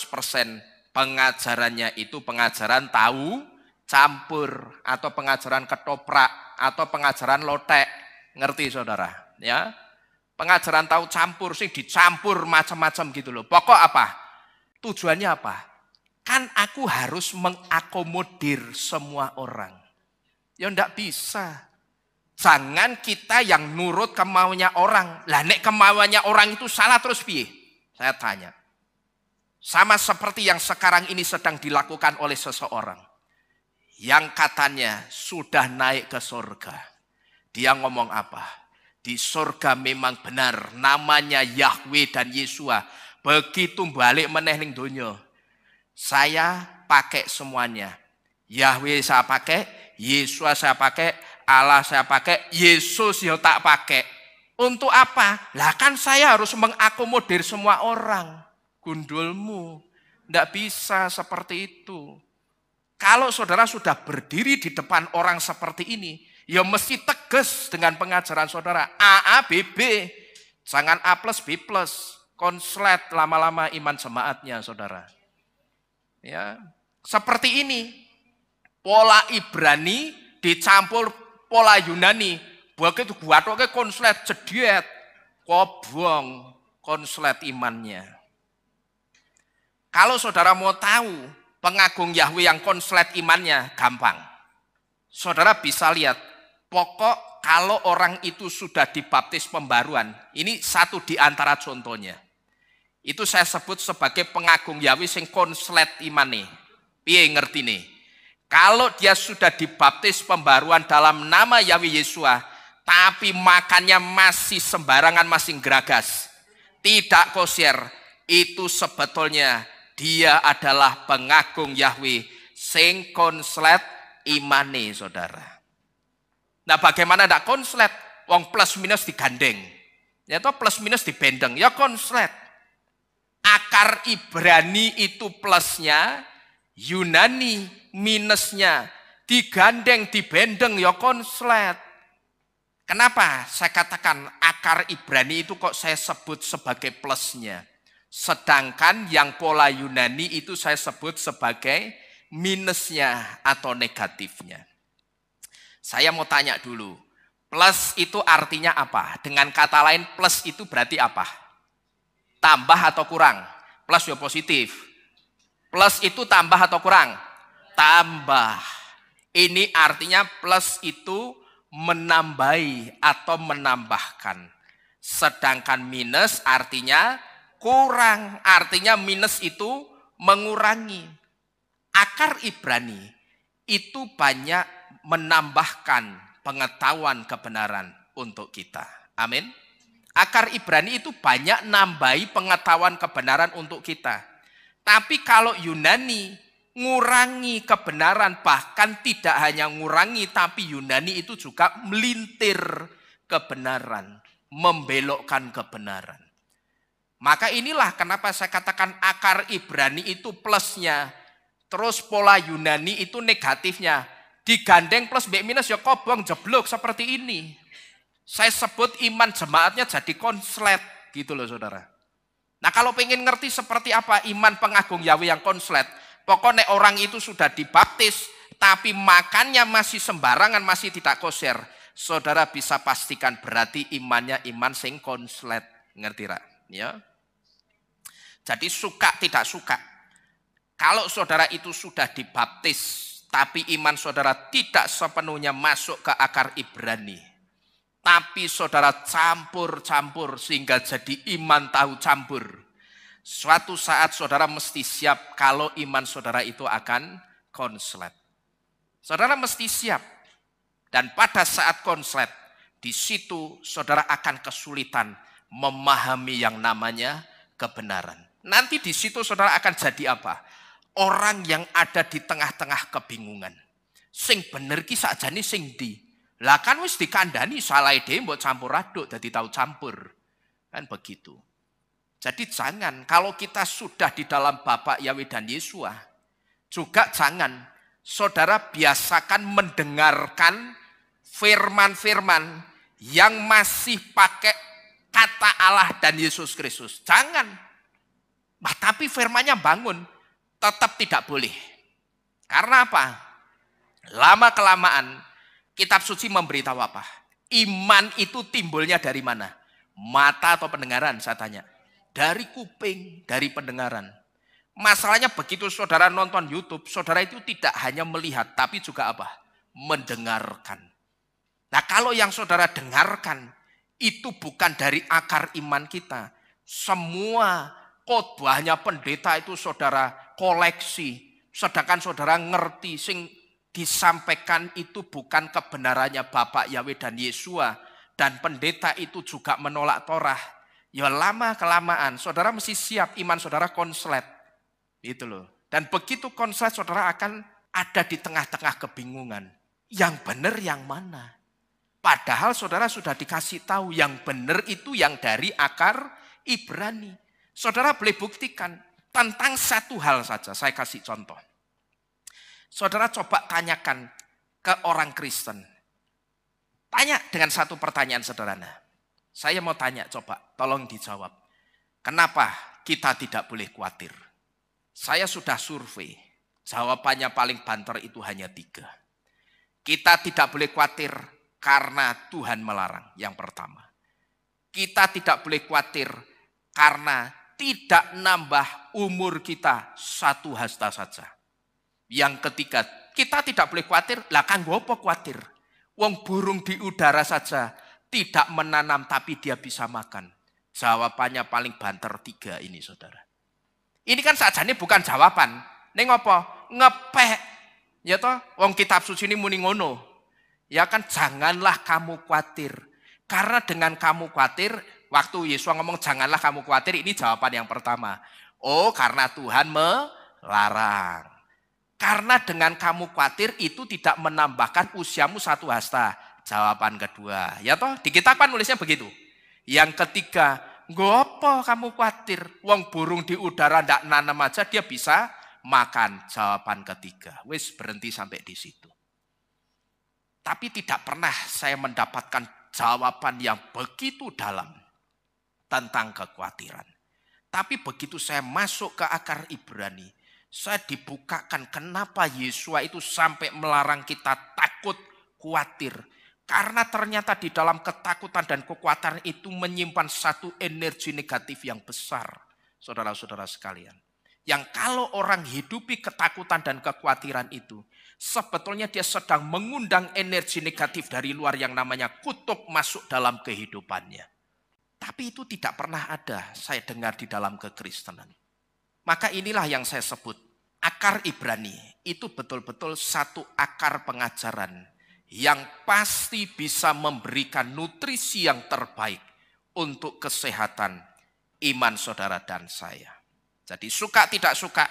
pengajarannya itu pengajaran tahu campur atau pengajaran ketoprak atau pengajaran lotek. Ngerti saudara? Ya, pengajaran tahu campur sih dicampur macam-macam gitu loh. Pokok apa? Tujuannya apa? Kan aku harus mengakomodir semua orang. Ya enggak bisa. Jangan kita yang nurut kemauannya orang. Lah nek kemauannya orang itu salah terus piye? Saya tanya. Sama seperti yang sekarang ini sedang dilakukan oleh seseorang. Yang katanya sudah naik ke surga. Dia ngomong apa? Di surga memang benar namanya Yahweh dan Yeshua. Begitu balik meneh ning donya. Saya pakai semuanya. Yahweh saya pakai, Yeshua saya pakai, Allah saya pakai, Yesus ya tak pakai. Untuk apa? Lah kan saya harus mengakomodir semua orang. Gundulmu. Tidak bisa seperti itu. Kalau saudara sudah berdiri di depan orang seperti ini, ya mesti tegas dengan pengajaran saudara. A, B, B. Jangan A plus, B plus. Konslet lama-lama iman jemaatnya saudara. Ya, seperti ini. Pola Ibrani dicampur pola Yunani. Begitu buatnya konslet jediet. Kobong konslet imannya. Kalau saudara mau tahu pengagung Yahweh yang konslet imannya, gampang. Saudara bisa lihat, pokok kalau orang itu sudah dibaptis pembaruan, ini satu di antara contohnya. Itu saya sebut sebagai pengagung Yahweh sing konslet imane. Piye ngerti nih? Kalau dia sudah dibaptis pembaruan dalam nama Yahweh Yeshua, tapi makannya masih sembarangan, masih geragas, tidak kosher, itu sebetulnya dia adalah pengagung Yahweh sing konslet imane saudara. Nah bagaimana tidak konslet? Wong plus minus digandeng. Ya toh plus minus dibendeng. Ya konslet. Akar Ibrani itu plusnya, Yunani minusnya. Digandeng, dibendeng ya konslet. Kenapa saya katakan akar Ibrani itu kok saya sebut sebagai plusnya? Sedangkan yang pola Yunani itu saya sebut sebagai minusnya atau negatifnya. Saya mau tanya dulu, plus itu artinya apa? Dengan kata lain plus itu berarti apa? Tambah atau kurang? Plus ya positif. Plus itu tambah atau kurang? Tambah. Ini artinya plus itu menambahi atau menambahkan. Sedangkan minus artinya kurang, artinya minus itu mengurangi. Akar Ibrani itu banyak menambahkan pengetahuan kebenaran untuk kita. Amin. Akar Ibrani itu banyak nambahi pengetahuan kebenaran untuk kita. Tapi kalau Yunani ngurangi kebenaran, bahkan tidak hanya ngurangi, tapi Yunani itu juga melintir kebenaran, membelokkan kebenaran. Maka inilah kenapa saya katakan akar Ibrani itu plusnya. Terus pola Yunani itu negatifnya. Digandeng plus B minus ya kobong jeblok seperti ini. Saya sebut iman jemaatnya jadi konslet gitu loh saudara. Nah kalau pengen ngerti seperti apa iman pengagung Yahweh yang konslet. Pokoknya orang itu sudah dibaptis tapi makannya masih sembarangan, masih tidak kosher. Saudara bisa pastikan berarti imannya iman sing konslet. Ngerti ra? Ya. Jadi suka tidak suka. Kalau saudara itu sudah dibaptis, tapi iman saudara tidak sepenuhnya masuk ke akar Ibrani. Tapi saudara campur-campur sehingga jadi iman tahu campur. Suatu saat saudara mesti siap kalau iman saudara itu akan konslet. Saudara mesti siap. Dan pada saat konslet, di situ saudara akan kesulitan memahami yang namanya kebenaran. Nanti di situ saudara akan jadi apa? Orang yang ada di tengah-tengah kebingungan. Sing bener ki sakjane sing ndi? Lah kan wis dikandani salah dhewe mbok campur aduk dadi tahu campur. Kan begitu. Jadi jangan kalau kita sudah di dalam Bapa Yahweh dan Yesua, juga jangan saudara biasakan mendengarkan firman-firman yang masih pakai kata Allah dan Yesus Kristus. Jangan. Tapi firmannya bangun, tetap tidak boleh. Karena apa? Lama-kelamaan kitab suci memberitahu apa? Iman itu timbulnya dari mana? Mata atau pendengaran, saya tanya. Dari kuping, dari pendengaran. Masalahnya begitu saudara nonton YouTube, saudara itu tidak hanya melihat, tapi juga apa? Mendengarkan. Nah kalau yang saudara dengarkan, itu bukan dari akar iman kita. Semua khotbahnya pendeta itu saudara koleksi. Sedangkan saudara ngerti, sing disampaikan itu bukan kebenarannya Bapak Yahweh dan Yesua. Dan pendeta itu juga menolak Torah. Ya lama-kelamaan saudara mesti siap iman saudara konslet. Itu loh. Dan begitu konslet saudara akan ada di tengah-tengah kebingungan. Yang benar yang mana? Padahal saudara sudah dikasih tahu yang benar itu yang dari akar Ibrani. Saudara boleh buktikan tentang satu hal saja. Saya kasih contoh. Saudara coba tanyakan ke orang Kristen. Tanya dengan satu pertanyaan sederhana. Saya mau tanya, coba tolong dijawab. Kenapa kita tidak boleh khawatir? Saya sudah survei. Jawabannya paling banter itu hanya 3. Kita tidak boleh khawatir karena Tuhan melarang, yang pertama. Kita tidak boleh khawatir karena tidak nambah umur kita 1 hasta saja. Yang ketiga, kita tidak boleh khawatir, lah kan gopo khawatir. Wong burung di udara saja tidak menanam tapi dia bisa makan. Jawabannya paling banter 3 ini saudara. Ini kan sajane bukan jawaban. Ning apa? Ngepek. Ya toh, wong kitab suci ini muni ngono. Ya kan janganlah kamu khawatir. Karena dengan kamu khawatir, waktu Yesus ngomong janganlah kamu khawatir, ini jawaban yang pertama. Oh, karena Tuhan melarang. Karena dengan kamu khawatir itu tidak menambahkan usiamu 1 hasta. Jawaban kedua. Ya toh, di kitab kan nulisnya begitu. Yang ketiga, ngopo kamu khawatir? Wong burung di udara ndak nanam aja dia bisa makan. Jawaban ketiga. Wis berhenti sampai di situ. Tapi tidak pernah saya mendapatkan jawaban yang begitu dalam tentang kekhawatiran. Tapi begitu saya masuk ke akar Ibrani, saya dibukakan kenapa Yesua itu sampai melarang kita takut, khawatir. Karena ternyata di dalam ketakutan dan kekhawatiran itu menyimpan satu energi negatif yang besar. Saudara-saudara sekalian. Yang kalau orang hidupi ketakutan dan kekhawatiran itu, sebetulnya dia sedang mengundang energi negatif dari luar yang namanya kutuk masuk dalam kehidupannya. Tapi itu tidak pernah ada saya dengar di dalam kekristenan. Maka inilah yang saya sebut akar Ibrani. Itu betul-betul satu akar pengajaran yang pasti bisa memberikan nutrisi yang terbaik untuk kesehatan iman saudara dan saya. Jadi suka tidak suka,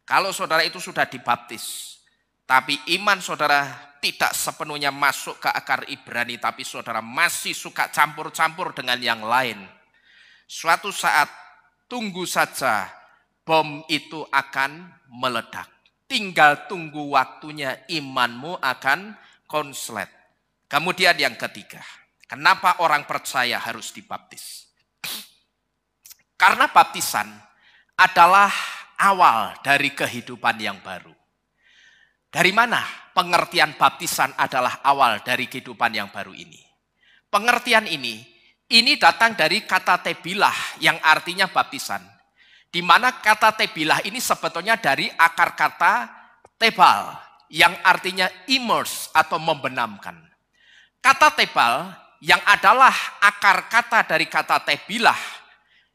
kalau saudara itu sudah dibaptis, tapi iman saudara tidak sepenuhnya masuk ke akar Ibrani, tapi saudara masih suka campur-campur dengan yang lain. Suatu saat tunggu saja bom itu akan meledak. Tinggal tunggu waktunya imanmu akan konslet. Kemudian yang ketiga, kenapa orang percaya harus dibaptis? Karena baptisan adalah awal dari kehidupan yang baru. Dari mana pengertian baptisan adalah awal dari kehidupan yang baru ini? Pengertian ini datang dari kata tebilah yang artinya baptisan. Di mana kata tebilah ini sebetulnya dari akar kata tebal yang artinya immerse atau membenamkan. Kata tebal yang adalah akar kata dari kata tebilah,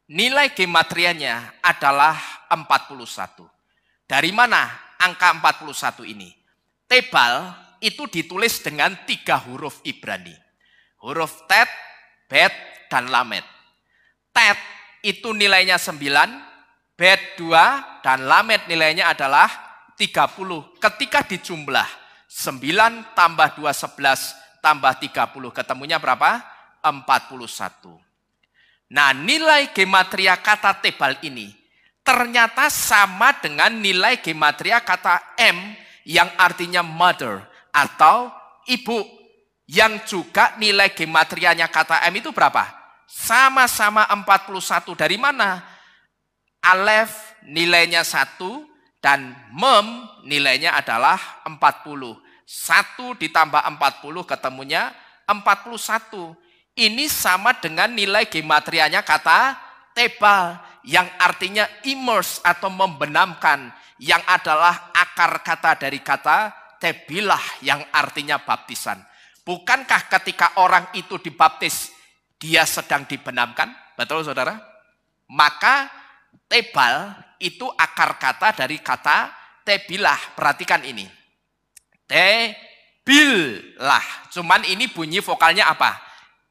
nilai gematrianya adalah 41. Dari mana angka 41 ini? Tebal itu ditulis dengan 3 huruf Ibrani. huruf tet, bet, dan lamet. Tet itu nilainya 9, bet 2, dan lamet nilainya adalah 30. Ketika dijumlah, 9 tambah 2, 11, tambah 30, ketemunya berapa? 41. Nah, nilai gematria kata tebal ini ternyata sama dengan nilai gematria kata M yang artinya mother atau ibu, yang juga nilai gematrianya kata M itu berapa? Sama-sama 41. Dari mana? Alef nilainya 1 dan mem nilainya adalah 40. 1 ditambah 40 ketemunya 41. Ini sama dengan nilai gematrianya kata tebal yang artinya immerse atau membenamkan, yang adalah akar kata dari kata tebilah yang artinya baptisan. Bukankah ketika orang itu dibaptis, dia sedang dibenamkan? Betul saudara? Maka tebal itu akar kata dari kata tebilah. Perhatikan ini. Tebilah. Cuman ini bunyi vokalnya apa?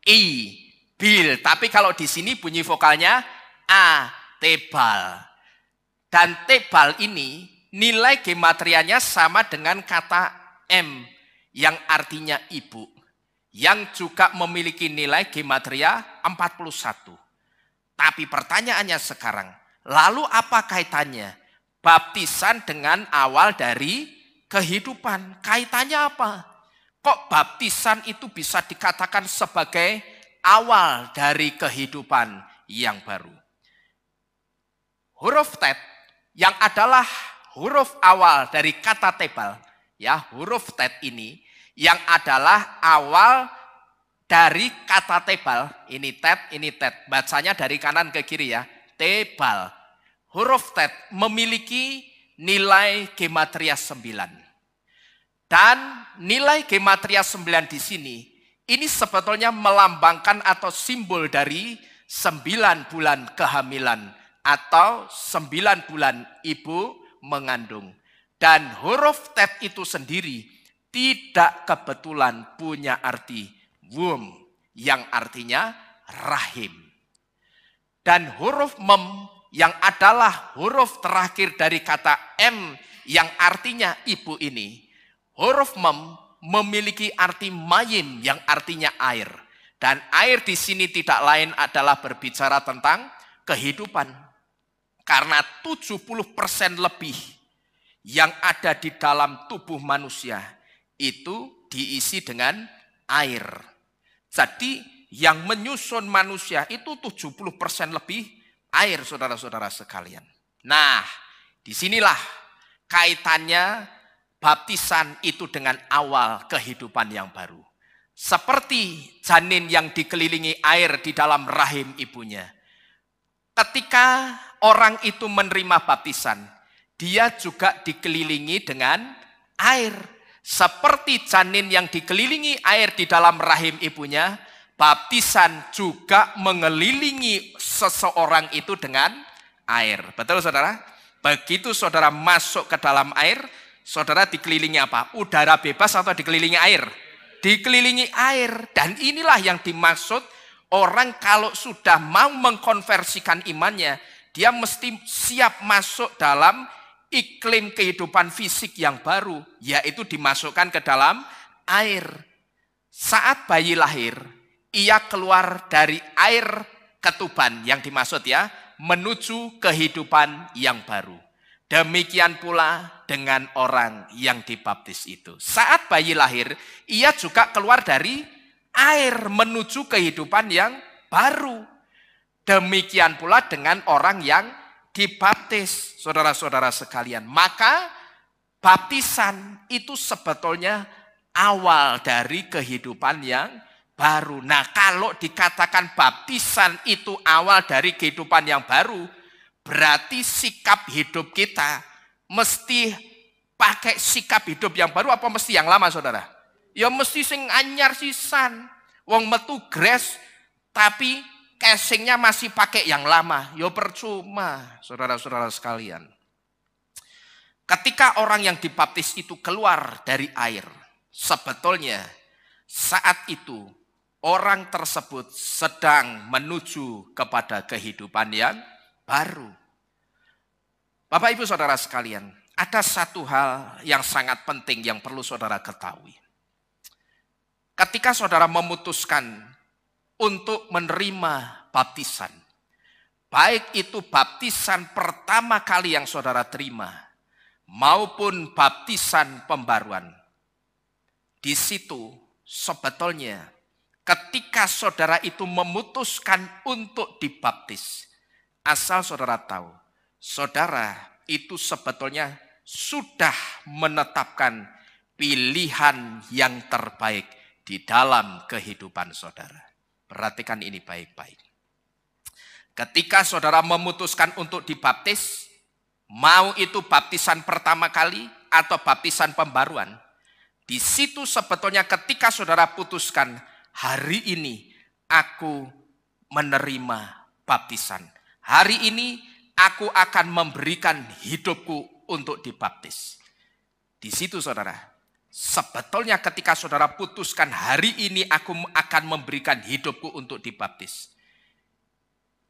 I. Bil. Tapi kalau di sini bunyi vokalnya A. Tebal. Dan tebal ini nilai gematrianya sama dengan kata M yang artinya ibu, yang juga memiliki nilai gematria 41. Tapi pertanyaannya sekarang, lalu apa kaitannya baptisan dengan awal dari kehidupan? Kaitannya apa? Kok baptisan itu bisa dikatakan sebagai awal dari kehidupan yang baru? Huruf tet yang adalah huruf awal dari kata tebal, ya, huruf tet ini yang adalah awal dari kata tebal. Ini tet, bacanya dari kanan ke kiri ya, tebal. Huruf tet memiliki nilai gematria 9. Dan nilai gematria 9 di sini, ini sebetulnya melambangkan atau simbol dari 9 bulan kehamilan atau 9 bulan ibu mengandung. Dan huruf tet itu sendiri tidak kebetulan punya arti womb, yang artinya rahim. Dan huruf mem yang adalah huruf terakhir dari kata M yang artinya ibu ini, huruf mem memiliki arti mayim yang artinya air. Dan air di sini tidak lain adalah berbicara tentang kehidupan. Karena 70% lebih yang ada di dalam tubuh manusia itu diisi dengan air. Jadi yang menyusun manusia itu 70% lebih air, saudara-saudara sekalian. Nah, disinilah kaitannya baptisan itu dengan awal kehidupan yang baru. Seperti janin yang dikelilingi air di dalam rahim ibunya. Ketika orang itu menerima baptisan, dia juga dikelilingi dengan air. Seperti janin yang dikelilingi air di dalam rahim ibunya, baptisan juga mengelilingi seseorang itu dengan air. Betul saudara? Begitu saudara masuk ke dalam air, saudara dikelilingi apa? Udara bebas atau dikelilingi air? Dikelilingi air. Dan inilah yang dimaksud orang kalau sudah mau mengkonversikan imannya, dia mesti siap masuk dalam iklim kehidupan fisik yang baru, yaitu dimasukkan ke dalam air. Saat bayi lahir, ia keluar dari air ketuban yang dimaksud ya, menuju kehidupan yang baru. Demikian pula dengan orang yang dibaptis itu. Saat bayi lahir, ia juga keluar dari air menuju kehidupan yang baru. Demikian pula dengan orang yang dibaptis, saudara-saudara sekalian. Maka baptisan itu sebetulnya awal dari kehidupan yang baru. Nah, kalau dikatakan baptisan itu awal dari kehidupan yang baru, berarti sikap hidup kita mesti pakai sikap hidup yang baru apa mesti yang lama, saudara? Ya mesti sing anyar sisan. Wong metu gres tapi casingnya masih pakai yang lama. Ya percuma, saudara-saudara sekalian. Ketika orang yang dibaptis itu keluar dari air, sebetulnya saat itu orang tersebut sedang menuju kepada kehidupan yang baru. Bapak Ibu Saudara sekalian, ada satu hal yang sangat penting yang perlu saudara ketahui. Ketika saudara memutuskan untuk menerima baptisan, baik itu baptisan pertama kali yang saudara terima, maupun baptisan pembaruan, di situ sebetulnya ketika saudara itu memutuskan untuk dibaptis, asal saudara tahu, saudara itu sebetulnya sudah menetapkan pilihan yang terbaik di dalam kehidupan saudara. Perhatikan ini baik-baik. Ketika saudara memutuskan untuk dibaptis, mau itu baptisan pertama kali atau baptisan pembaruan, di situ sebetulnya ketika saudara putuskan, hari ini aku menerima baptisan. Hari ini aku akan memberikan hidupku untuk dibaptis. Di situ saudara, sebetulnya ketika saudara putuskan hari ini aku akan memberikan hidupku untuk dibaptis.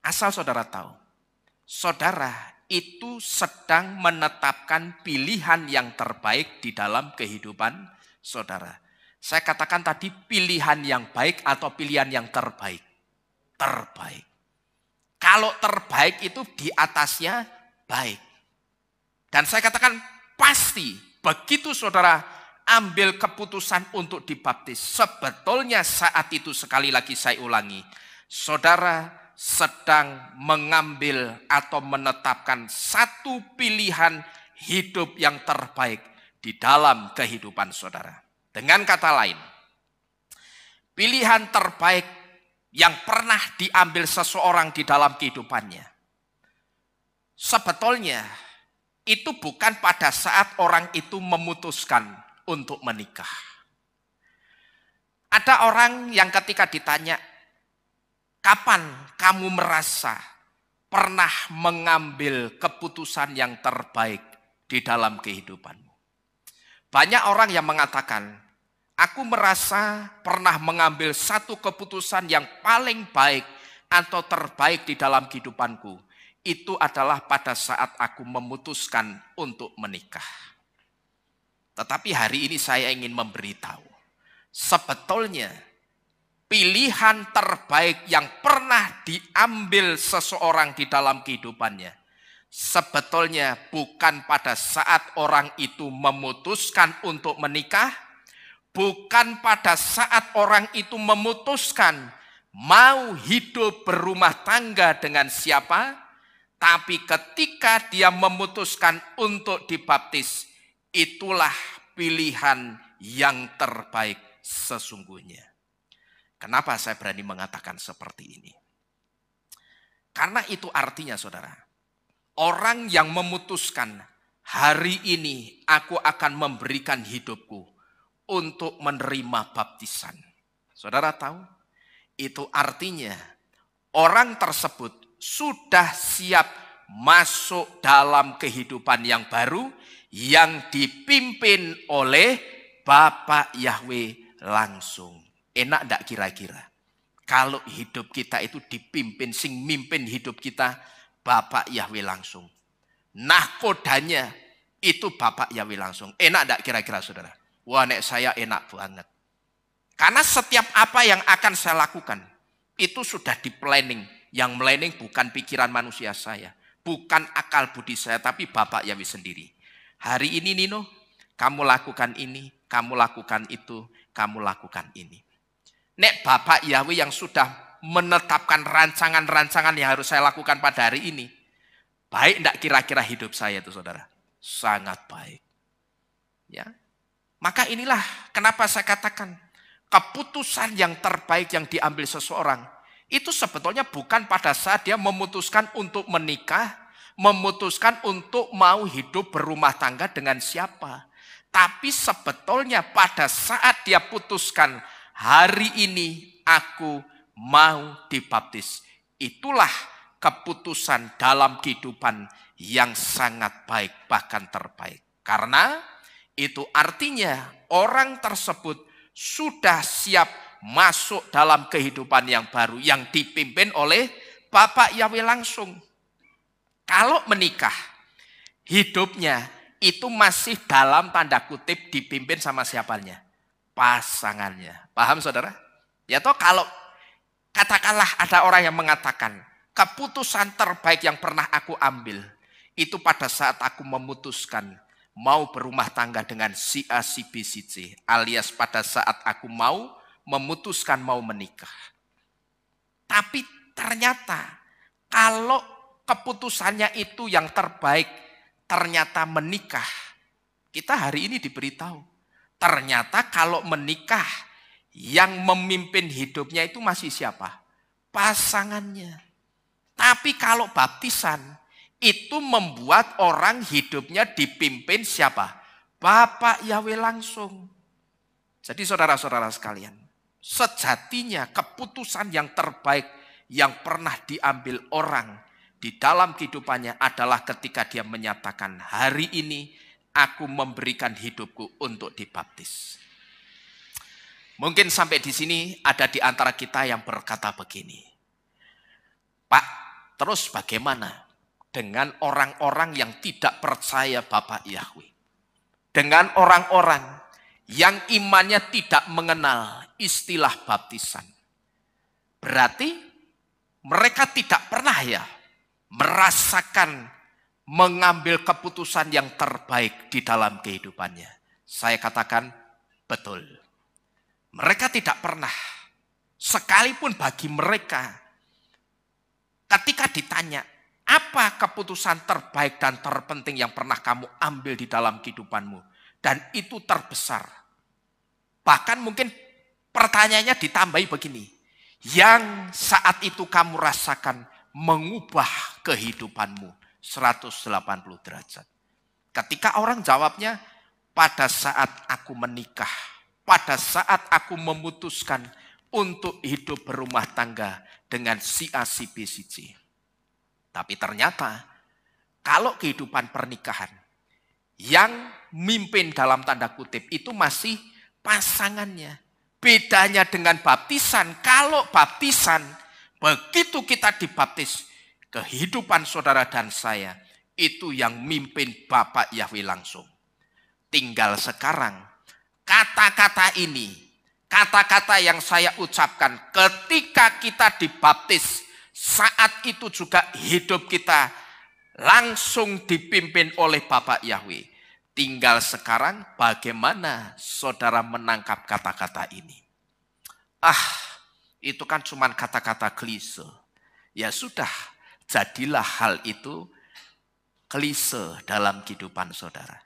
Asal saudara tahu, saudara itu sedang menetapkan pilihan yang terbaik di dalam kehidupan saudara. Saya katakan tadi pilihan yang baik atau pilihan yang terbaik. Terbaik. Kalau terbaik itu di atasnya baik. Dan saya katakan pasti begitu saudara ambil keputusan untuk dibaptis, sebetulnya saat itu sekali lagi saya ulangi, saudara sedang mengambil atau menetapkan satu pilihan hidup yang terbaik di dalam kehidupan saudara. Dengan kata lain, pilihan terbaik yang pernah diambil seseorang di dalam kehidupannya, sebetulnya itu bukan pada saat orang itu memutuskan untuk menikah. Ada orang yang ketika ditanya, kapan kamu merasa pernah mengambil keputusan yang terbaik di dalam kehidupanmu? Banyak orang yang mengatakan, aku merasa pernah mengambil satu keputusan yang paling baik atau terbaik di dalam kehidupanku. Itu adalah pada saat aku memutuskan untuk menikah. Tetapi hari ini saya ingin memberitahu, sebetulnya pilihan terbaik yang pernah diambil seseorang di dalam kehidupannya, sebetulnya bukan pada saat orang itu memutuskan untuk menikah, bukan pada saat orang itu memutuskan mau hidup berumah tangga dengan siapa, tapi ketika dia memutuskan untuk dibaptis, itulah pilihan yang terbaik sesungguhnya. Kenapa saya berani mengatakan seperti ini? Karena itu artinya saudara, orang yang memutuskan hari ini aku akan memberikan hidupku untuk menerima baptisan. Saudara tahu, itu artinya orang tersebut sudah siap masuk dalam kehidupan yang baru yang dipimpin oleh Bapak Yahweh langsung. Enak enggak kira-kira? Kalau hidup kita itu dipimpin, sing mimpin hidup kita Bapak Yahweh langsung. Nahkodanya itu Bapak Yahweh langsung. Enak enggak kira-kira saudara? Wah, nek saya enak banget. Karena setiap apa yang akan saya lakukan, itu sudah di planning. Yang planning bukan pikiran manusia saya, bukan akal budi saya, tapi Bapak Yahweh sendiri. Hari ini Nino, kamu lakukan ini, kamu lakukan itu, kamu lakukan ini. Nek Bapak Yahweh yang sudah menetapkan rancangan-rancangan yang harus saya lakukan pada hari ini, baik enggak kira-kira hidup saya itu saudara? Sangat baik. Ya. Maka inilah kenapa saya katakan keputusan yang terbaik yang diambil seseorang itu sebetulnya bukan pada saat dia memutuskan untuk menikah, memutuskan untuk mau hidup berumah tangga dengan siapa. Tapi sebetulnya pada saat dia putuskan hari ini aku mau dibaptis. Itulah keputusan dalam kehidupan yang sangat baik, bahkan terbaik. Karena itu artinya orang tersebut sudah siap masuk dalam kehidupan yang baru yang dipimpin oleh Bapak Yahweh langsung. Kalau menikah, hidupnya itu masih dalam tanda kutip dipimpin sama siapanya? Pasangannya. Paham saudara? Ya toh kalau katakanlah ada orang yang mengatakan, keputusan terbaik yang pernah aku ambil, itu pada saat aku memutuskan mau berumah tangga dengan si A, si B, si C. Alias pada saat aku mau memutuskan mau menikah. Tapi ternyata kalau keputusannya itu yang terbaik, ternyata menikah. Kita hari ini diberitahu, ternyata kalau menikah, yang memimpin hidupnya itu masih siapa? Pasangannya. Tapi kalau baptisan, itu membuat orang hidupnya dipimpin siapa? Bapak Yahweh langsung. Jadi saudara-saudara sekalian, sejatinya keputusan yang terbaik yang pernah diambil orang di dalam kehidupannya adalah ketika dia menyatakan, hari ini aku memberikan hidupku untuk dibaptis. Mungkin sampai di sini ada di antara kita yang berkata begini, Pak, terus bagaimana dengan orang-orang yang tidak percaya Bapak Yahweh? Dengan orang-orang yang imannya tidak mengenal istilah baptisan. Berarti mereka tidak pernah ya merasakan mengambil keputusan yang terbaik di dalam kehidupannya. Saya katakan betul. Mereka tidak pernah. Sekalipun bagi mereka, ketika ditanya, apa keputusan terbaik dan terpenting yang pernah kamu ambil di dalam kehidupanmu? Dan itu terbesar. Bahkan mungkin pertanyaannya ditambahi begini. Yang saat itu kamu rasakan mengubah kehidupanmu 180 derajat. Ketika orang jawabnya, pada saat aku menikah, pada saat aku memutuskan untuk hidup berumah tangga dengan si A, si B, si C. Tapi ternyata kalau kehidupan pernikahan yang mimpin dalam tanda kutip itu masih pasangannya. Bedanya dengan baptisan, kalau baptisan begitu kita dibaptis, kehidupan saudara dan saya itu yang mimpin Bapak Yahweh langsung. Tinggal sekarang kata-kata ini, kata-kata yang saya ucapkan ketika kita dibaptis, saat itu juga hidup kita langsung dipimpin oleh Bapak Yahweh. Tinggal sekarang bagaimana saudara menangkap kata-kata ini. Itu kan cuma kata-kata klise. Ya sudah, jadilah hal itu klise dalam kehidupan saudara.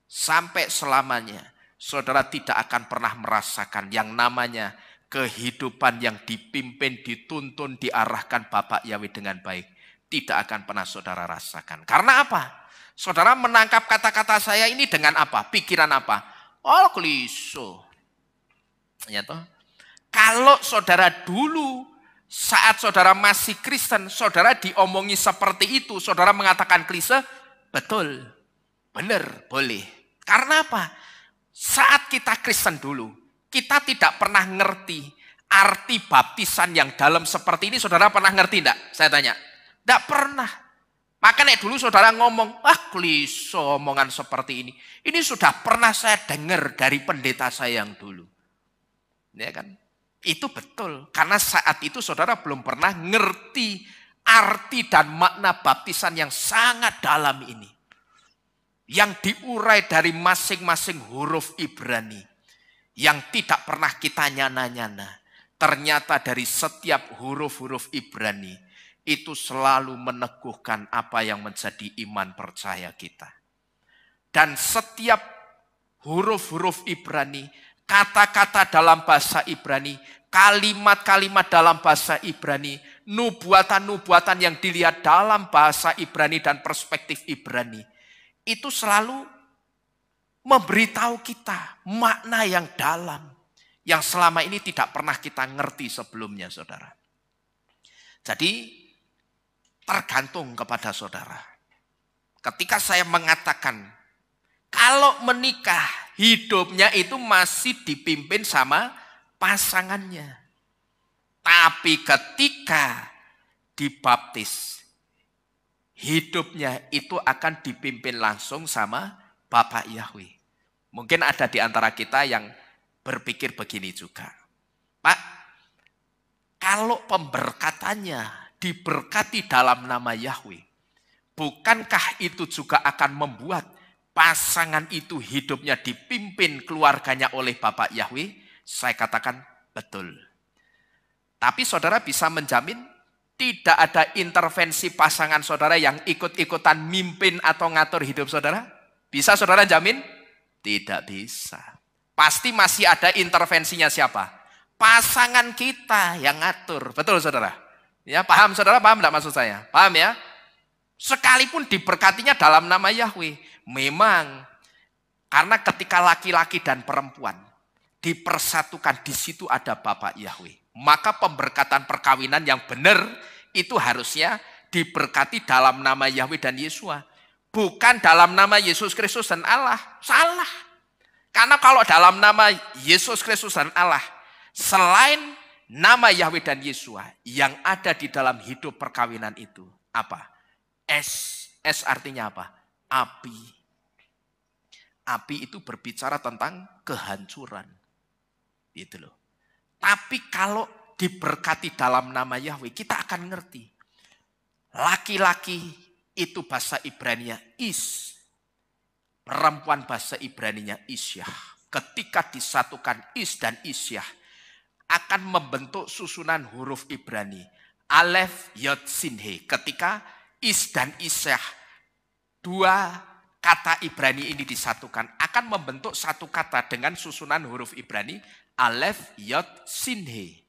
Sampai selamanya saudara tidak akan pernah merasakan yang namanya kehidupan yang dipimpin, dituntun, diarahkan Bapak Yahweh dengan baik. Tidak akan pernah saudara rasakan. Karena apa? Saudara menangkap kata-kata saya ini dengan apa? Pikiran apa? Oh, klise. Ya toh? Kalau saudara dulu saat saudara masih Kristen, saudara diomongi seperti itu, saudara mengatakan klise, betul. Benar, boleh. Karena apa? Saat kita Kristen dulu, kita tidak pernah ngerti arti baptisan yang dalam seperti ini. Saudara pernah ngerti enggak? Saya tanya. Enggak pernah. Makanya dulu saudara ngomong, klise omongan seperti ini. Ini sudah pernah saya dengar dari pendeta saya yang dulu. Ya kan? Itu betul. Karena saat itu saudara belum pernah ngerti arti dan makna baptisan yang sangat dalam ini. Yang diurai dari masing-masing huruf Ibrani. Yang tidak pernah kita nyana-nyana. Ternyata dari setiap huruf-huruf Ibrani itu selalu meneguhkan apa yang menjadi iman percaya kita. Dan setiap huruf-huruf Ibrani, kata-kata dalam bahasa Ibrani, kalimat-kalimat dalam bahasa Ibrani, nubuatan-nubuatan yang dilihat dalam bahasa Ibrani dan perspektif Ibrani, itu selalu memberitahu kita makna yang dalam, yang selama ini tidak pernah kita ngerti sebelumnya, saudara. Jadi, tergantung kepada saudara. Ketika saya mengatakan, kalau menikah, hidupnya itu masih dipimpin sama pasangannya. Tapi ketika dibaptis, hidupnya itu akan dipimpin langsung sama Bapak Yahweh. Mungkin ada di antara kita yang berpikir begini juga. Pak, kalau pemberkatannya diberkati dalam nama Yahweh, bukankah itu juga akan membuat pasangan itu hidupnya dipimpin keluarganya oleh Bapak Yahweh? Saya katakan betul. Tapi saudara bisa menjamin tidak ada intervensi pasangan saudara yang ikut-ikutan mimpin atau ngatur hidup saudara? Bisa saudara jamin? Tidak bisa. Pasti masih ada intervensinya siapa? Pasangan kita yang ngatur. Betul saudara? Ya, paham saudara? Paham enggak maksud saya? Paham ya? Sekalipun diberkatinya dalam nama Yahweh. Memang karena ketika laki-laki dan perempuan dipersatukan, di situ ada Bapak Yahweh. Maka pemberkatan perkawinan yang benar itu harusnya diberkati dalam nama Yahweh dan Yesua. Bukan dalam nama Yesus Kristus dan Allah. Salah. Karena kalau dalam nama Yesus Kristus dan Allah, selain nama Yahweh dan Yesua, yang ada di dalam hidup perkawinan itu, apa? S artinya apa? Api. Api itu berbicara tentang kehancuran. Itu loh. Tapi kalau diberkati dalam nama Yahweh, kita akan ngerti. Laki-laki itu bahasa Ibraninya Is. Perempuan bahasa Ibraninya Isyah. Ketika disatukan Is dan Isyah, akan membentuk susunan huruf Ibrani. Alef, Yod, Sin, He. Ketika Is dan Isyah, dua kata Ibrani ini disatukan, akan membentuk satu kata dengan susunan huruf Ibrani. Alef, Yod, Sin, He.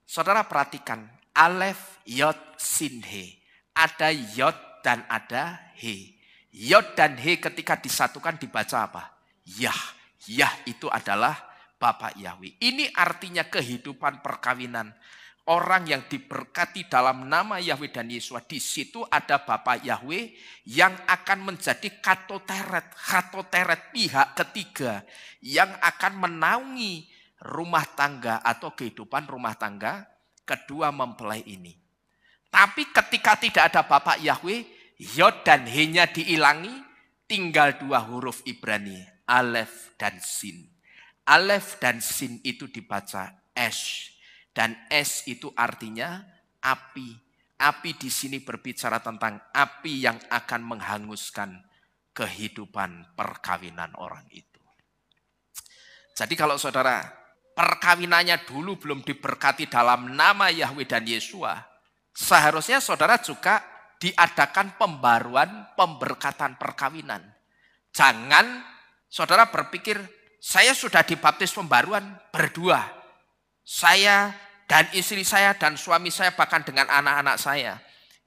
Saudara perhatikan, Alef, Yod, Sin, He. Ada Yod dan ada He. Yod dan He ketika disatukan dibaca apa? Yah. Yah itu adalah Bapak Yahweh. Ini artinya kehidupan perkawinan. Orang yang diberkati dalam nama Yahweh dan Yesua. Di situ ada Bapak Yahweh yang akan menjadi katoteret pihak ketiga. Yang akan menaungi rumah tangga atau kehidupan rumah tangga kedua mempelai ini. Tapi ketika tidak ada Bapak Yahweh, Yod dan He-nya diilangi, tinggal dua huruf Ibrani, Alef dan Sin. Alef dan Sin itu dibaca Esh. Dan es itu artinya api. Api di sini berbicara tentang api yang akan menghanguskan kehidupan perkawinan orang itu. Jadi kalau saudara perkawinannya dulu belum diberkati dalam nama Yahweh dan Yesua, seharusnya saudara juga diadakan pembaruan pemberkatan perkawinan. Jangan saudara berpikir, saya sudah dibaptis pembaruan berdua. Saya dan istri saya dan suami saya bahkan dengan anak-anak saya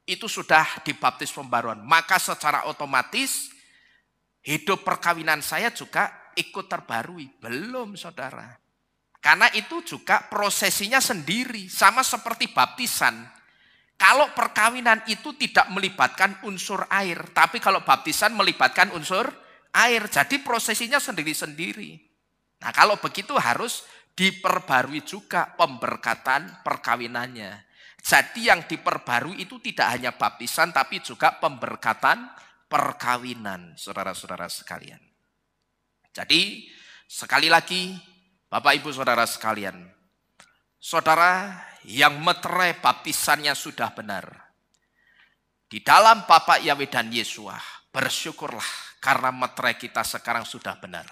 itu sudah dibaptis pembaruan. Maka secara otomatis hidup perkawinan saya juga ikut terbarui. Belum saudara. Karena itu juga prosesinya sendiri. Sama seperti baptisan. Kalau perkawinan itu tidak melibatkan unsur air. Tapi kalau baptisan melibatkan unsur air. Jadi prosesinya sendiri-sendiri. Nah kalau begitu harus diperbarui juga pemberkatan perkawinannya. Jadi yang diperbarui itu tidak hanya baptisan tapi juga pemberkatan perkawinan, saudara-saudara sekalian. Jadi sekali lagi Bapak Ibu Saudara sekalian, saudara yang meterai baptisannya sudah benar. Di dalam Bapak Yahweh dan Yesua, bersyukurlah karena meterai kita sekarang sudah benar.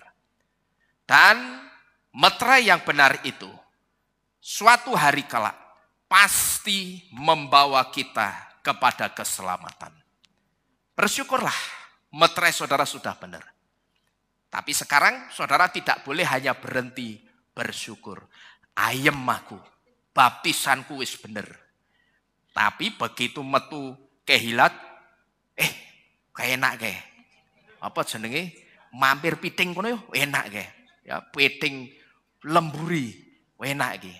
Dan meterai yang benar itu suatu hari kelak pasti membawa kita kepada keselamatan. Bersyukurlah meterai saudara sudah benar. Tapi sekarang saudara tidak boleh hanya berhenti bersyukur. Ayem aku, baptisanku wis bener. Tapi begitu metu kehilat, enak ke. Apa jenenge? Mampir piting kono yo enak ke. Ya piting lemburi, enak iki.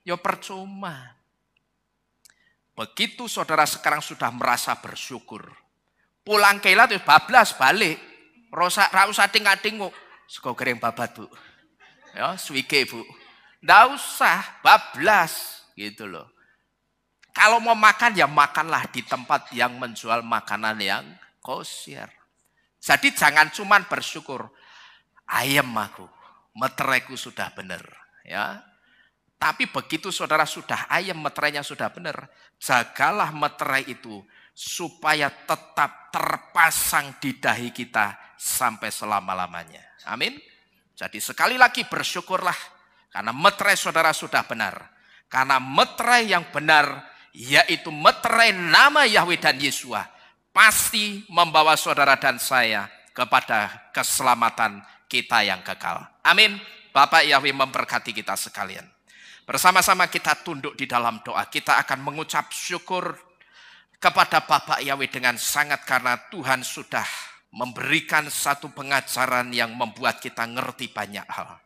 Ya percuma. Begitu saudara sekarang sudah merasa bersyukur. Pulang kehilat ya bablas balik. Ra usah tinggal-tinguk. Sego goreng babat, Bu. Ya, suwike, Bu. Nggak usah, bablas gitu loh. Kalau mau makan ya makanlah di tempat yang menjual makanan yang kosher. Jadi jangan cuman bersyukur, ayam aku, meteraiku sudah benar, ya. Tapi begitu saudara sudah ayam, meterainya sudah benar, jagalah meterai itu supaya tetap terpasang di dahi kita sampai selama-lamanya. Amin. Jadi sekali lagi bersyukurlah karena meterai saudara sudah benar. Karena meterai yang benar yaitu meterai nama Yahweh dan Yeshua pasti membawa saudara dan saya kepada keselamatan kita yang kekal. Amin. Bapak Yahweh memberkati kita sekalian. Bersama-sama kita tunduk di dalam doa. Kita akan mengucap syukur kepada Bapak Yahweh dengan sangat karena Tuhan sudah memberikan satu pengajaran yang membuat kita ngerti banyak hal.